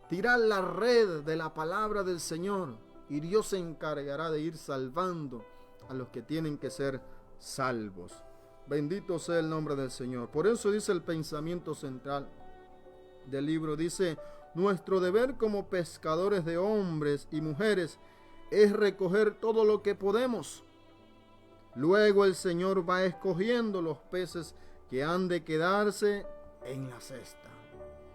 tirar la red de la palabra del Señor, y Dios se encargará de ir salvando a los que tienen que ser salvos. Bendito sea el nombre del Señor. Por eso dice el pensamiento central del libro, dice: nuestro deber como pescadores de hombres y mujeres es recoger todo lo que podemos. Luego el Señor va escogiendo los peces que han de quedarse en la cesta.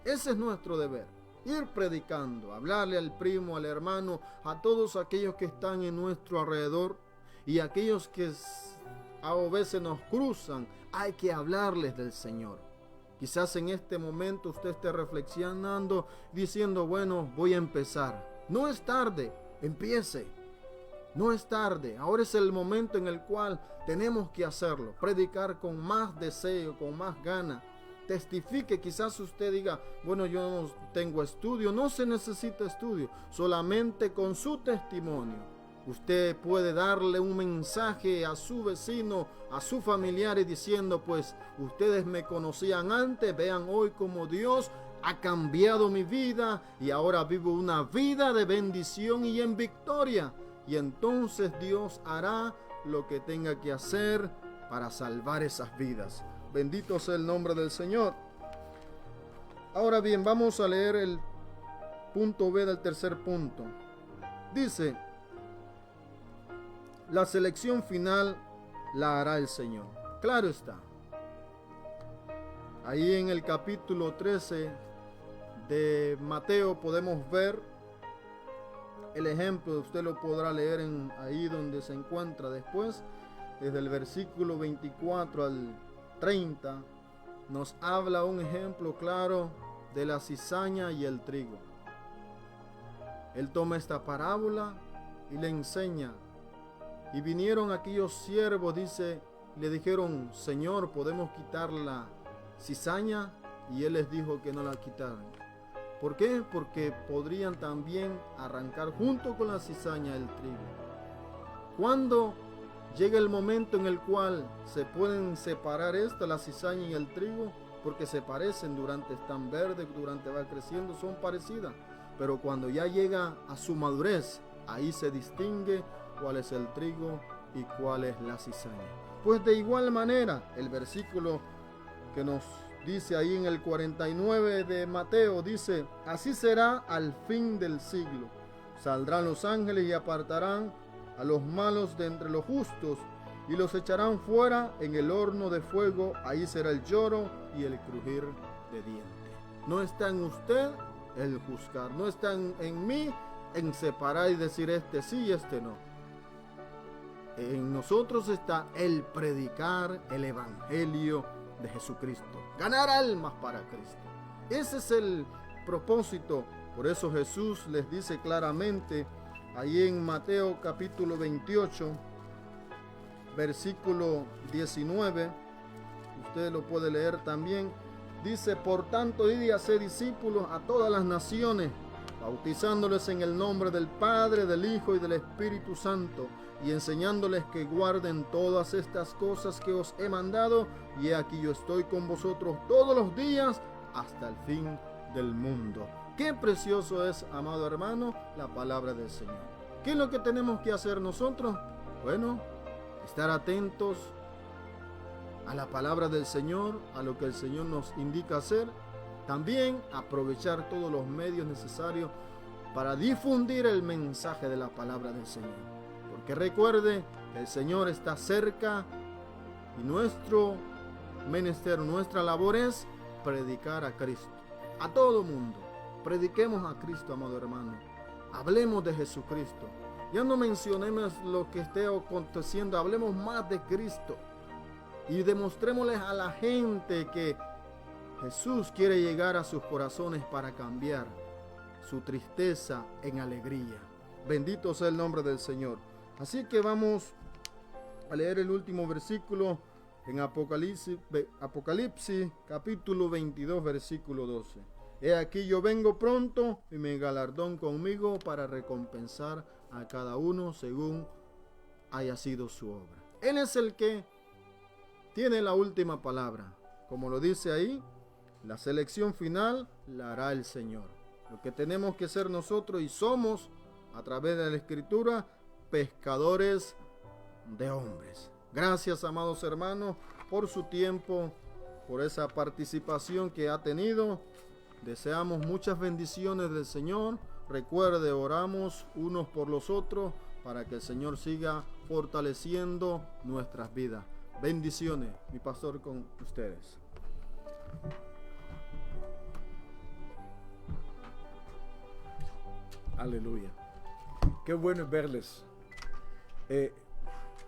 Ese es nuestro deber. Ir predicando, hablarle al primo, al hermano, a todos aquellos que están en nuestro alrededor, y aquellos que a veces nos cruzan. Hay que hablarles del Señor. Quizás en este momento usted esté reflexionando, diciendo: bueno, voy a empezar. No es tarde, empiece. No es tarde, ahora es el momento en el cual tenemos que hacerlo. Predicar con más deseo, con más ganas. Testifique. Quizás usted diga: bueno, yo no tengo estudio. No se necesita estudio, solamente con su testimonio usted puede darle un mensaje a su vecino, a su familiar, y diciendo: pues ustedes me conocían antes, vean hoy cómo Dios ha cambiado mi vida y ahora vivo una vida de bendición y en victoria. Y entonces Dios hará lo que tenga que hacer para salvar esas vidas. Bendito sea el nombre del Señor. Ahora bien, vamos a leer el punto B del tercer punto. Dice: la selección final la hará el Señor. Claro está. Ahí en el capítulo 13 de Mateo podemos ver el ejemplo. Usted lo podrá leer ahí donde se encuentra después. Desde el versículo 24 al 30 nos habla un ejemplo claro de la cizaña y el trigo. Él toma esta parábola y le enseña. Y vinieron aquellos siervos, dice, le dijeron: Señor, ¿podemos quitar la cizaña? Y él les dijo que no la quitaran. ¿Por qué? Porque podrían también arrancar junto con la cizaña el trigo. Cuando llega el momento en el cual se pueden separar la cizaña y el trigo, porque se parecen, durante están verdes, durante va creciendo, son parecidas. Pero cuando ya llega a su madurez, ahí se distingue cuál es el trigo y cuál es la cizaña. Pues de igual manera, el versículo que nos dice ahí en el 49 de Mateo, dice: así será al fin del siglo. Saldrán los ángeles y apartarán a los malos de entre los justos y los echarán fuera en el horno de fuego. Ahí será el lloro y el crujir de dientes. No está en usted el juzgar, no está en mí en separar y decir este sí y este no. En nosotros está el predicar el evangelio de Jesucristo, ganar almas para Cristo. Ese es el propósito. Por eso Jesús les dice claramente ahí en Mateo capítulo 28, versículo 19, usted lo puede leer también. Dice: por tanto, id y haced discípulos a todas las naciones, bautizándoles en el nombre del Padre, del Hijo y del Espíritu Santo, y enseñándoles que guarden todas estas cosas que os he mandado, y he aquí yo estoy con vosotros todos los días hasta el fin del mundo. Qué precioso es, amado hermano, la palabra del Señor. ¿Qué es lo que tenemos que hacer nosotros? Bueno, estar atentos a la palabra del Señor, a lo que el Señor nos indica hacer. También aprovechar todos los medios necesarios para difundir el mensaje de la palabra del Señor. Porque recuerde que el Señor está cerca y nuestro menester, nuestra labor es predicar a Cristo. A todo mundo. Prediquemos a Cristo, amado hermano. Hablemos de Jesucristo. Ya no mencionemos lo que esté aconteciendo. Hablemos más de Cristo. Y demostrémosles a la gente que Jesús quiere llegar a sus corazones para cambiar su tristeza en alegría. Bendito sea el nombre del Señor. Así que vamos a leer el último versículo en Apocalipsis capítulo 22, versículo 12. He aquí yo vengo pronto y mi galardón conmigo para recompensar a cada uno según haya sido su obra. Él es el que tiene la última palabra. Como lo dice ahí, la selección final la hará el Señor. Lo que tenemos que ser nosotros, y somos a través de la Escritura, pescadores de hombres. Gracias, amados hermanos, por su tiempo, por esa participación que ha tenido. Deseamos muchas bendiciones del Señor. Recuerde, oramos unos por los otros para que el Señor siga fortaleciendo nuestras vidas. Bendiciones, mi pastor, con ustedes. Aleluya. Qué bueno es verles.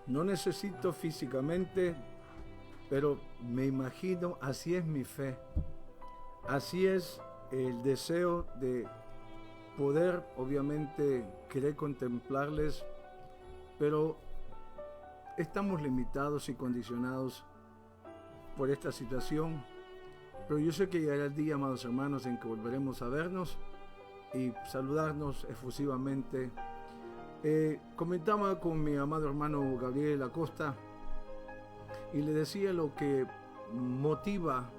No necesito físicamente, pero me imagino, así es mi fe. Así es el deseo de poder, obviamente, querer contemplarles, pero estamos limitados y condicionados por esta situación. Pero yo sé que llegará el día, amados hermanos, en que volveremos a vernos y saludarnos efusivamente. Comentaba con mi amado hermano Gabriel Acosta y le decía lo que motiva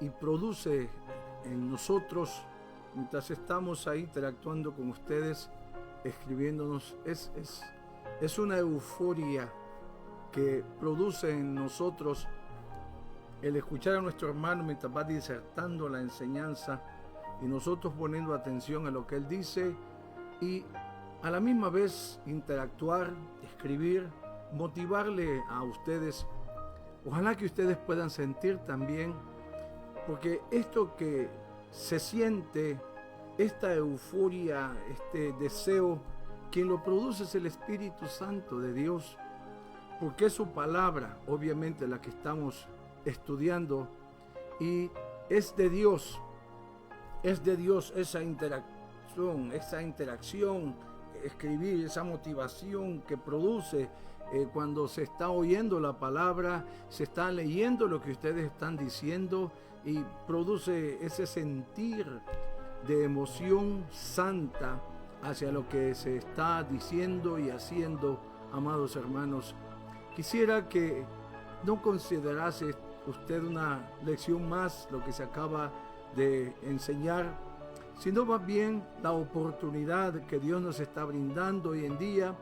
y produce en nosotros mientras estamos ahí interactuando con ustedes, escribiéndonos. Es una euforia que produce en nosotros el escuchar a nuestro hermano mientras va disertando la enseñanza y nosotros poniendo atención a lo que él dice, y a la misma vez interactuar, escribir, motivarle a ustedes. Ojalá que ustedes puedan sentir también, porque esto que se siente, esta euforia, este deseo, quien lo produce es el Espíritu Santo de Dios, porque es su palabra, obviamente, la que estamos estudiando, y es de Dios esa interacción, escribir, esa motivación que produce cuando se está oyendo la palabra, se está leyendo lo que ustedes están diciendo, y produce ese sentir de emoción santa hacia lo que se está diciendo y haciendo. Amados hermanos, quisiera que no considerase usted una lección más lo que se acaba de enseñar, sino más bien la oportunidad que Dios nos está brindando hoy en día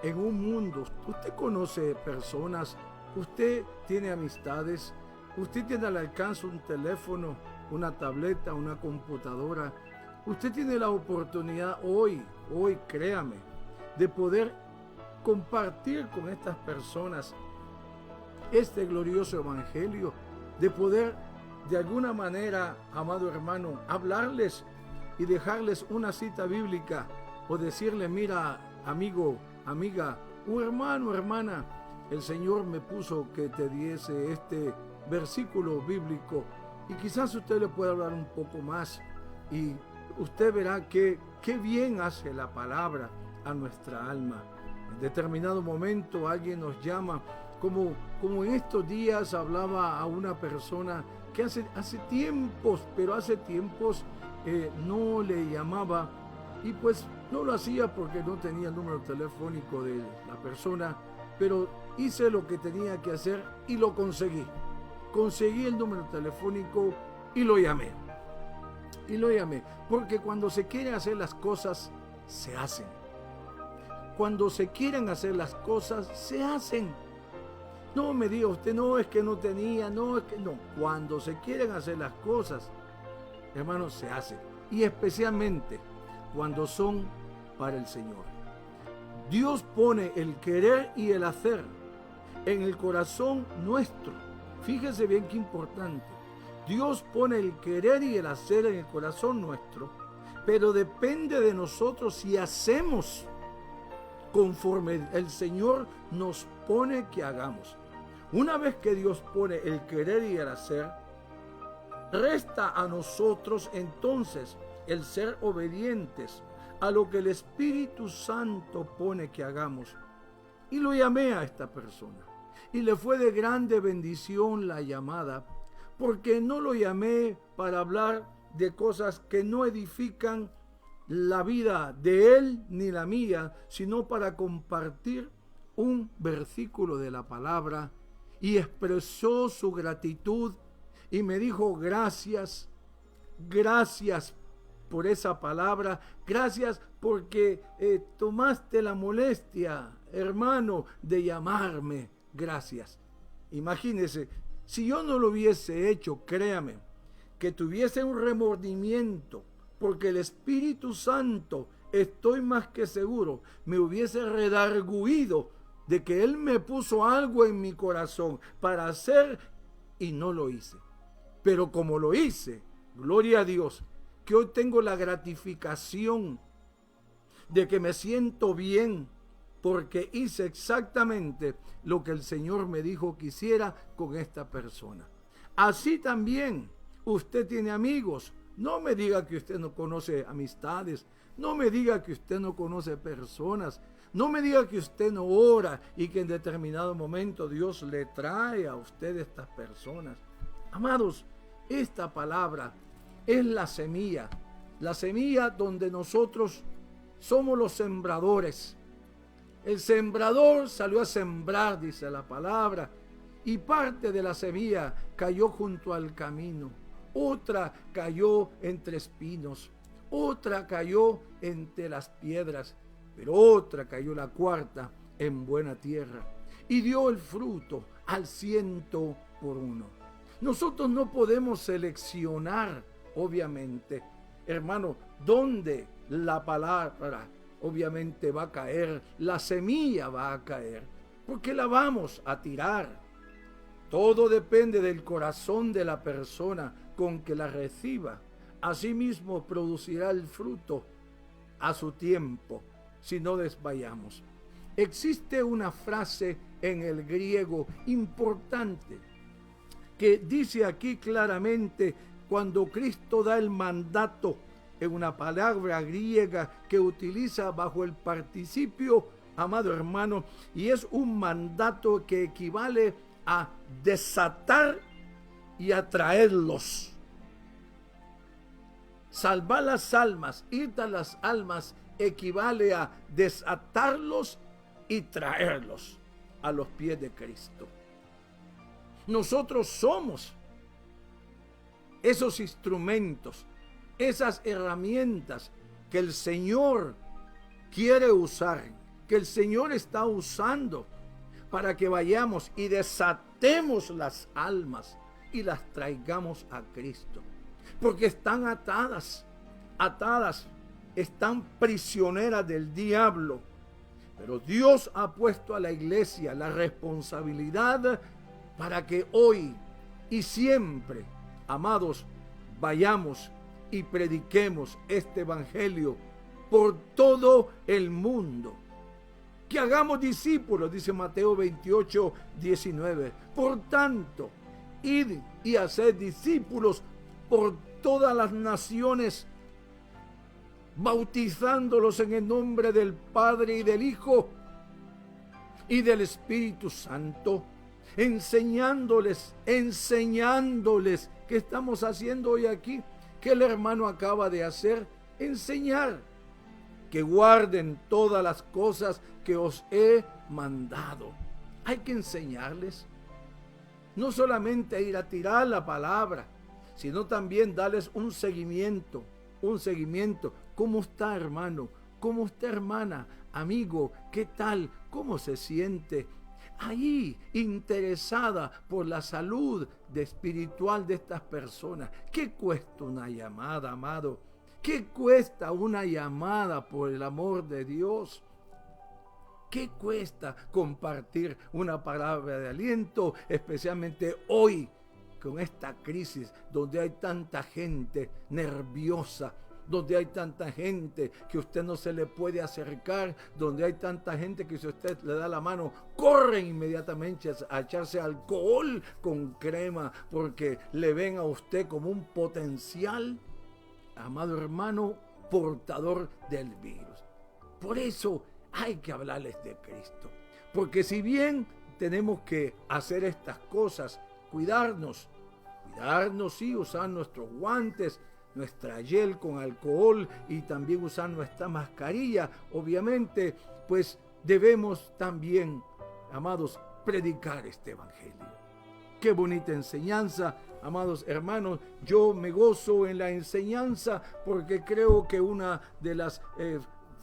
en un mundo. Usted conoce personas, usted tiene amistades, usted tiene al alcance un teléfono, una tableta, una computadora, Usted tiene la oportunidad hoy, créame, de poder compartir con estas personas este glorioso evangelio, de poder de alguna manera, amado hermano, hablarles y dejarles una cita bíblica o decirle, mira, amigo, amiga, o hermano, hermana, el Señor me puso que te diese este versículo bíblico y quizás usted le pueda hablar un poco más y usted verá que qué bien hace la palabra a nuestra alma. En determinado momento alguien nos llama, como en estos días hablaba a una persona que hace tiempos no le llamaba y pues no lo hacía porque no tenía el número telefónico de la persona, pero hice lo que tenía que hacer y lo conseguí. Conseguí el número telefónico y lo llamé. Porque cuando se quieren hacer las cosas, se hacen. Cuando se quieren hacer las cosas, se hacen. No me diga usted, no, es que no tenía, no, es que no. Cuando se quieren hacer las cosas, hermanos, se hacen. Y especialmente cuando son para el Señor. Dios pone el querer y el hacer en el corazón nuestro. Fíjese bien qué importante. Dios pone el querer y el hacer en el corazón nuestro, pero depende de nosotros si hacemos conforme el Señor nos pone que hagamos. Una vez que Dios pone el querer y el hacer, resta a nosotros entonces el ser obedientes a lo que el Espíritu Santo pone que hagamos. Y lo llamé a esta persona. Y le fue de grande bendición la llamada, porque no lo llamé para hablar de cosas que no edifican la vida de él ni la mía, sino para compartir un versículo de la palabra. Y expresó su gratitud y me dijo, gracias por esa palabra, gracias porque tomaste la molestia, hermano, de llamarme, gracias. Imagínese, si yo no lo hubiese hecho, créame, que tuviese un remordimiento, porque el Espíritu Santo, estoy más que seguro, me hubiese redarguido de que Él me puso algo en mi corazón para hacer y no lo hice. Pero como lo hice, gloria a Dios, que hoy tengo la gratificación de que me siento bien porque hice exactamente lo que el Señor me dijo que hiciera con esta persona. Así también usted tiene amigos. No me diga que usted no conoce amistades, no me diga que usted no conoce personas, no me diga que usted no ora y que en determinado momento Dios le trae a usted estas personas. Amados, esta palabra es la semilla donde nosotros somos los sembradores. El sembrador salió a sembrar, dice la palabra, y parte de la semilla cayó junto al camino, otra cayó entre espinos, otra cayó entre las piedras, pero otra cayó la cuarta en buena tierra y dio el fruto al 100 por 1. Nosotros no podemos seleccionar, obviamente, hermano, dónde la palabra obviamente va a caer, la semilla va a caer, porque la vamos a tirar. Todo depende del corazón de la persona con que la reciba. Asimismo producirá el fruto a su tiempo, si no desmayamos. Existe una frase en el griego importante que dice aquí claramente, cuando Cristo da el mandato, en una palabra griega que utiliza bajo el participio, amado hermano, y es un mandato que equivale a desatar y atraerlos. Salvar las almas, ir a las almas, equivale a desatarlos y traerlos a los pies de Cristo. Nosotros somos esos instrumentos, esas herramientas que el Señor quiere usar, que el Señor está usando para que vayamos y desatemos las almas y las traigamos a Cristo, porque están atadas atadas, están prisioneras del diablo. Pero Dios ha puesto a la iglesia la responsabilidad para que hoy y siempre, amados, vayamos y prediquemos este evangelio por todo el mundo. Que hagamos discípulos, dice Mateo 28, 19. Por tanto, id y haced discípulos por todas las naciones, bautizándolos en el nombre del Padre y del Hijo y del Espíritu Santo, enseñándoles. ¿Qué estamos haciendo hoy aquí? ¿Qué el hermano acaba de hacer? Enseñar. Que guarden todas las cosas que os he mandado. Hay que enseñarles. No solamente ir a tirar la palabra, sino también darles un seguimiento. ¿Cómo está, hermano? ¿Cómo está, hermana? Amigo, ¿qué tal? ¿Cómo se siente? Ahí, interesada por la salud espiritual de estas personas. ¿Qué cuesta una llamada, amado? ¿Qué cuesta una llamada por el amor de Dios? ¿Qué cuesta compartir una palabra de aliento, especialmente hoy con esta crisis donde hay tanta gente nerviosa, donde hay tanta gente que usted no se le puede acercar, donde hay tanta gente que si usted le da la mano, corren inmediatamente a echarse alcohol con crema porque le ven a usted como un potencial, amado hermano, portador del virus? Por eso hay que hablarles de Cristo. Porque si bien tenemos que hacer estas cosas, cuidarnos, sí, usar nuestros guantes, nuestra gel con alcohol y también usar nuestra mascarilla, obviamente, pues debemos también, amados, predicar este evangelio. Qué bonita enseñanza, amados hermanos. Yo me gozo en la enseñanza porque creo que una de las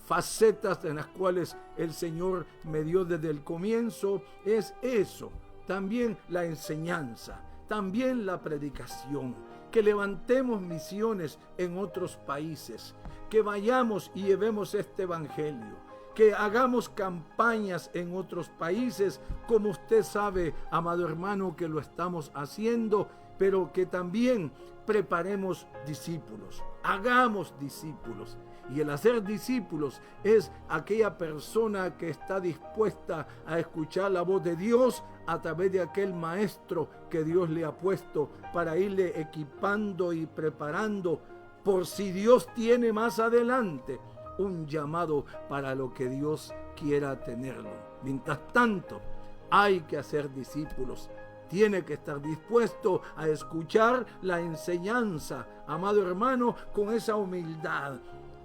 facetas en las cuales el Señor me dio desde el comienzo es eso. También la enseñanza, también la predicación. Que levantemos misiones en otros países, que vayamos y llevemos este evangelio, que hagamos campañas en otros países, como usted sabe, amado hermano, que lo estamos haciendo, pero que también preparemos discípulos, hagamos discípulos. Y el hacer discípulos es aquella persona que está dispuesta a escuchar la voz de Dios a través de aquel maestro que Dios le ha puesto para irle equipando y preparando por si Dios tiene más adelante un llamado para lo que Dios quiera tenerlo. Mientras tanto, hay que hacer discípulos. Tiene que estar dispuesto a escuchar la enseñanza, amado hermano, con esa humildad,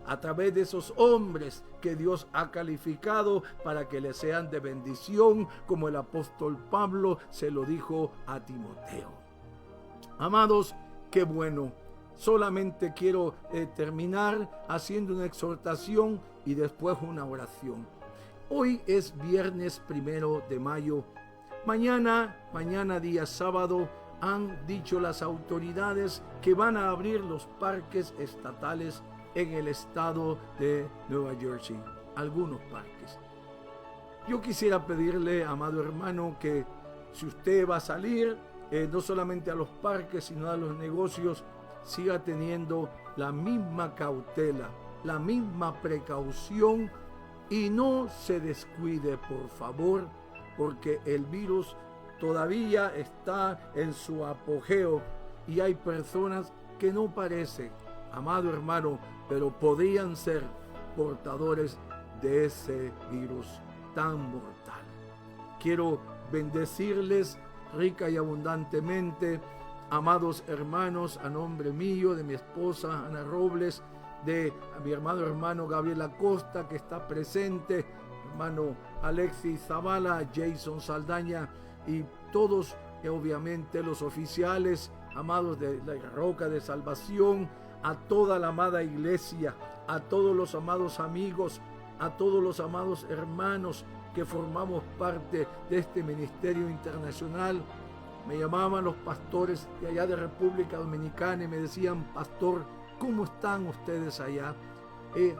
a través de esos hombres que Dios ha calificado para que le sean de bendición, como el apóstol Pablo se lo dijo a Timoteo. Amados, qué bueno. Solamente quiero terminar haciendo una exhortación y después una oración. Hoy es viernes 1 de mayo. Mañana día sábado, han dicho las autoridades que van a abrir los parques estatales en el estado de Nueva Jersey, algunos parques. Yo quisiera pedirle, amado hermano, que si usted va a salir, no solamente a los parques, sino a los negocios, siga teniendo la misma cautela, la misma precaución y no se descuide, por favor, porque el virus todavía está en su apogeo y hay personas que no parecen, amado hermano, pero podrían ser portadores de ese virus tan mortal. Quiero bendecirles rica y abundantemente, amados hermanos, a nombre mío, de mi esposa Ana Robles, de mi hermano Gabriel Acosta, que está presente, hermano Alexis Zavala, Jason Saldaña y todos, obviamente, los oficiales, amados de la Roca de Salvación, a toda la amada iglesia, a todos los amados amigos, a todos los amados hermanos que formamos parte de este ministerio internacional. Me llamaban los pastores de allá de República Dominicana y me decían: pastor, ¿Cómo están ustedes allá?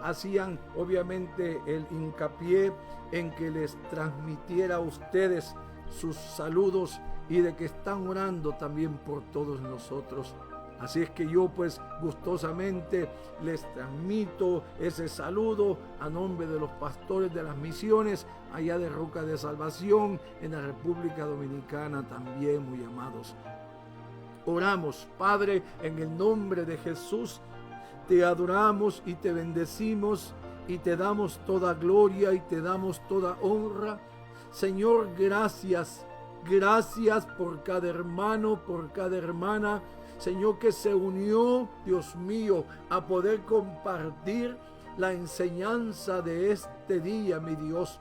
Hacían obviamente el hincapié en que les transmitiera a ustedes sus saludos y de que están orando también por todos nosotros. Así es que yo pues gustosamente les transmito ese saludo a nombre de los pastores de las misiones allá de Roca de Salvación en la República Dominicana también, muy amados. Oramos, Padre, en el nombre de Jesús, te adoramos y te bendecimos y te damos toda gloria y te damos toda honra. Señor, gracias, gracias por cada hermano, por cada hermana, Señor, que se unió, Dios mío, a poder compartir la enseñanza de este día, mi Dios.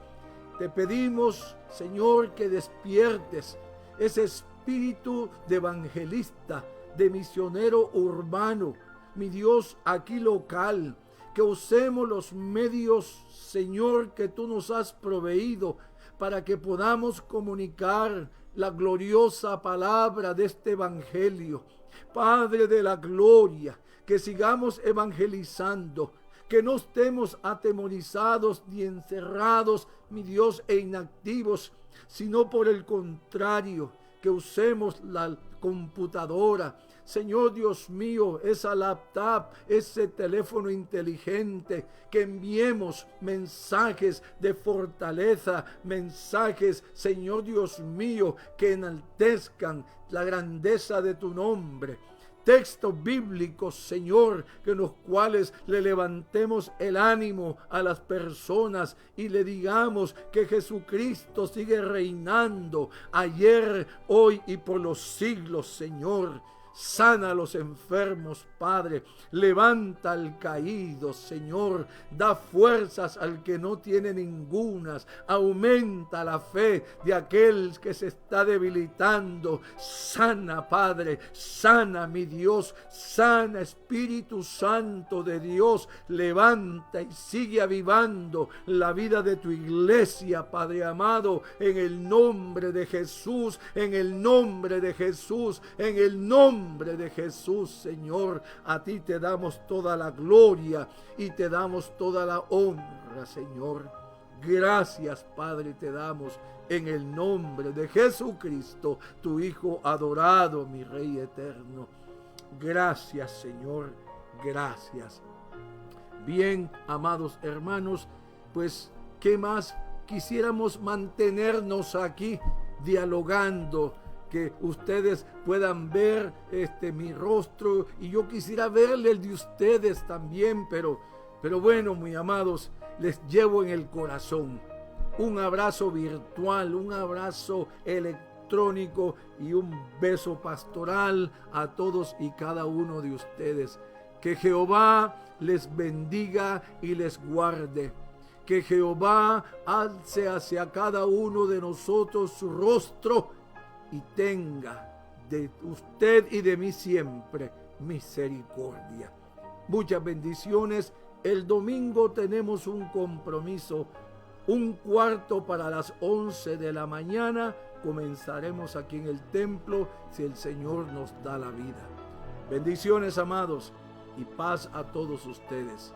Te pedimos, Señor, que despiertes ese espíritu de evangelista, de misionero urbano, mi Dios, aquí local, que usemos los medios, Señor, que tú nos has proveído para que podamos comunicar la gloriosa palabra de este evangelio. Padre de la gloria, que sigamos evangelizando, que no estemos atemorizados ni encerrados, mi Dios, e inactivos, sino por el contrario, que usemos la computadora, Señor Dios mío, esa laptop, ese teléfono inteligente, que enviemos mensajes de fortaleza, mensajes, Señor Dios mío, que enaltezcan la grandeza de tu nombre. Textos bíblicos, Señor, que los cuales le levantemos el ánimo a las personas y le digamos que Jesucristo sigue reinando ayer, hoy y por los siglos, Señor. Sana a los enfermos, Padre. Levanta al caído, Señor. Da fuerzas al que no tiene ningunas. Aumenta la fe de aquel que se está debilitando. Sana, Padre. Sana, mi Dios. Sana, Espíritu Santo de Dios. Levanta y sigue avivando la vida de tu iglesia, Padre amado. En el nombre de Jesús. En el nombre de Jesús. En el nombre de Jesús, Señor, a ti te damos toda la gloria y te damos toda la honra, Señor. Gracias, Padre, te damos en el nombre de Jesucristo, tu Hijo adorado, mi Rey eterno. Gracias, Señor, gracias. Bien, amados hermanos, pues, ¿qué más? Quisiéramos mantenernos aquí dialogando, que ustedes puedan ver mi rostro y yo quisiera verle el de ustedes también, pero bueno, muy amados, les llevo en el corazón un abrazo virtual, un abrazo electrónico y un beso pastoral a todos y cada uno de ustedes. Que Jehová les bendiga y les guarde. Que Jehová alce hacia cada uno de nosotros su rostro y tenga de usted y de mí siempre misericordia. Muchas bendiciones. El domingo tenemos un compromiso, 1:15 para las 11 de la mañana. Comenzaremos aquí en el templo si el Señor nos da la vida. Bendiciones, amados, y paz a todos ustedes.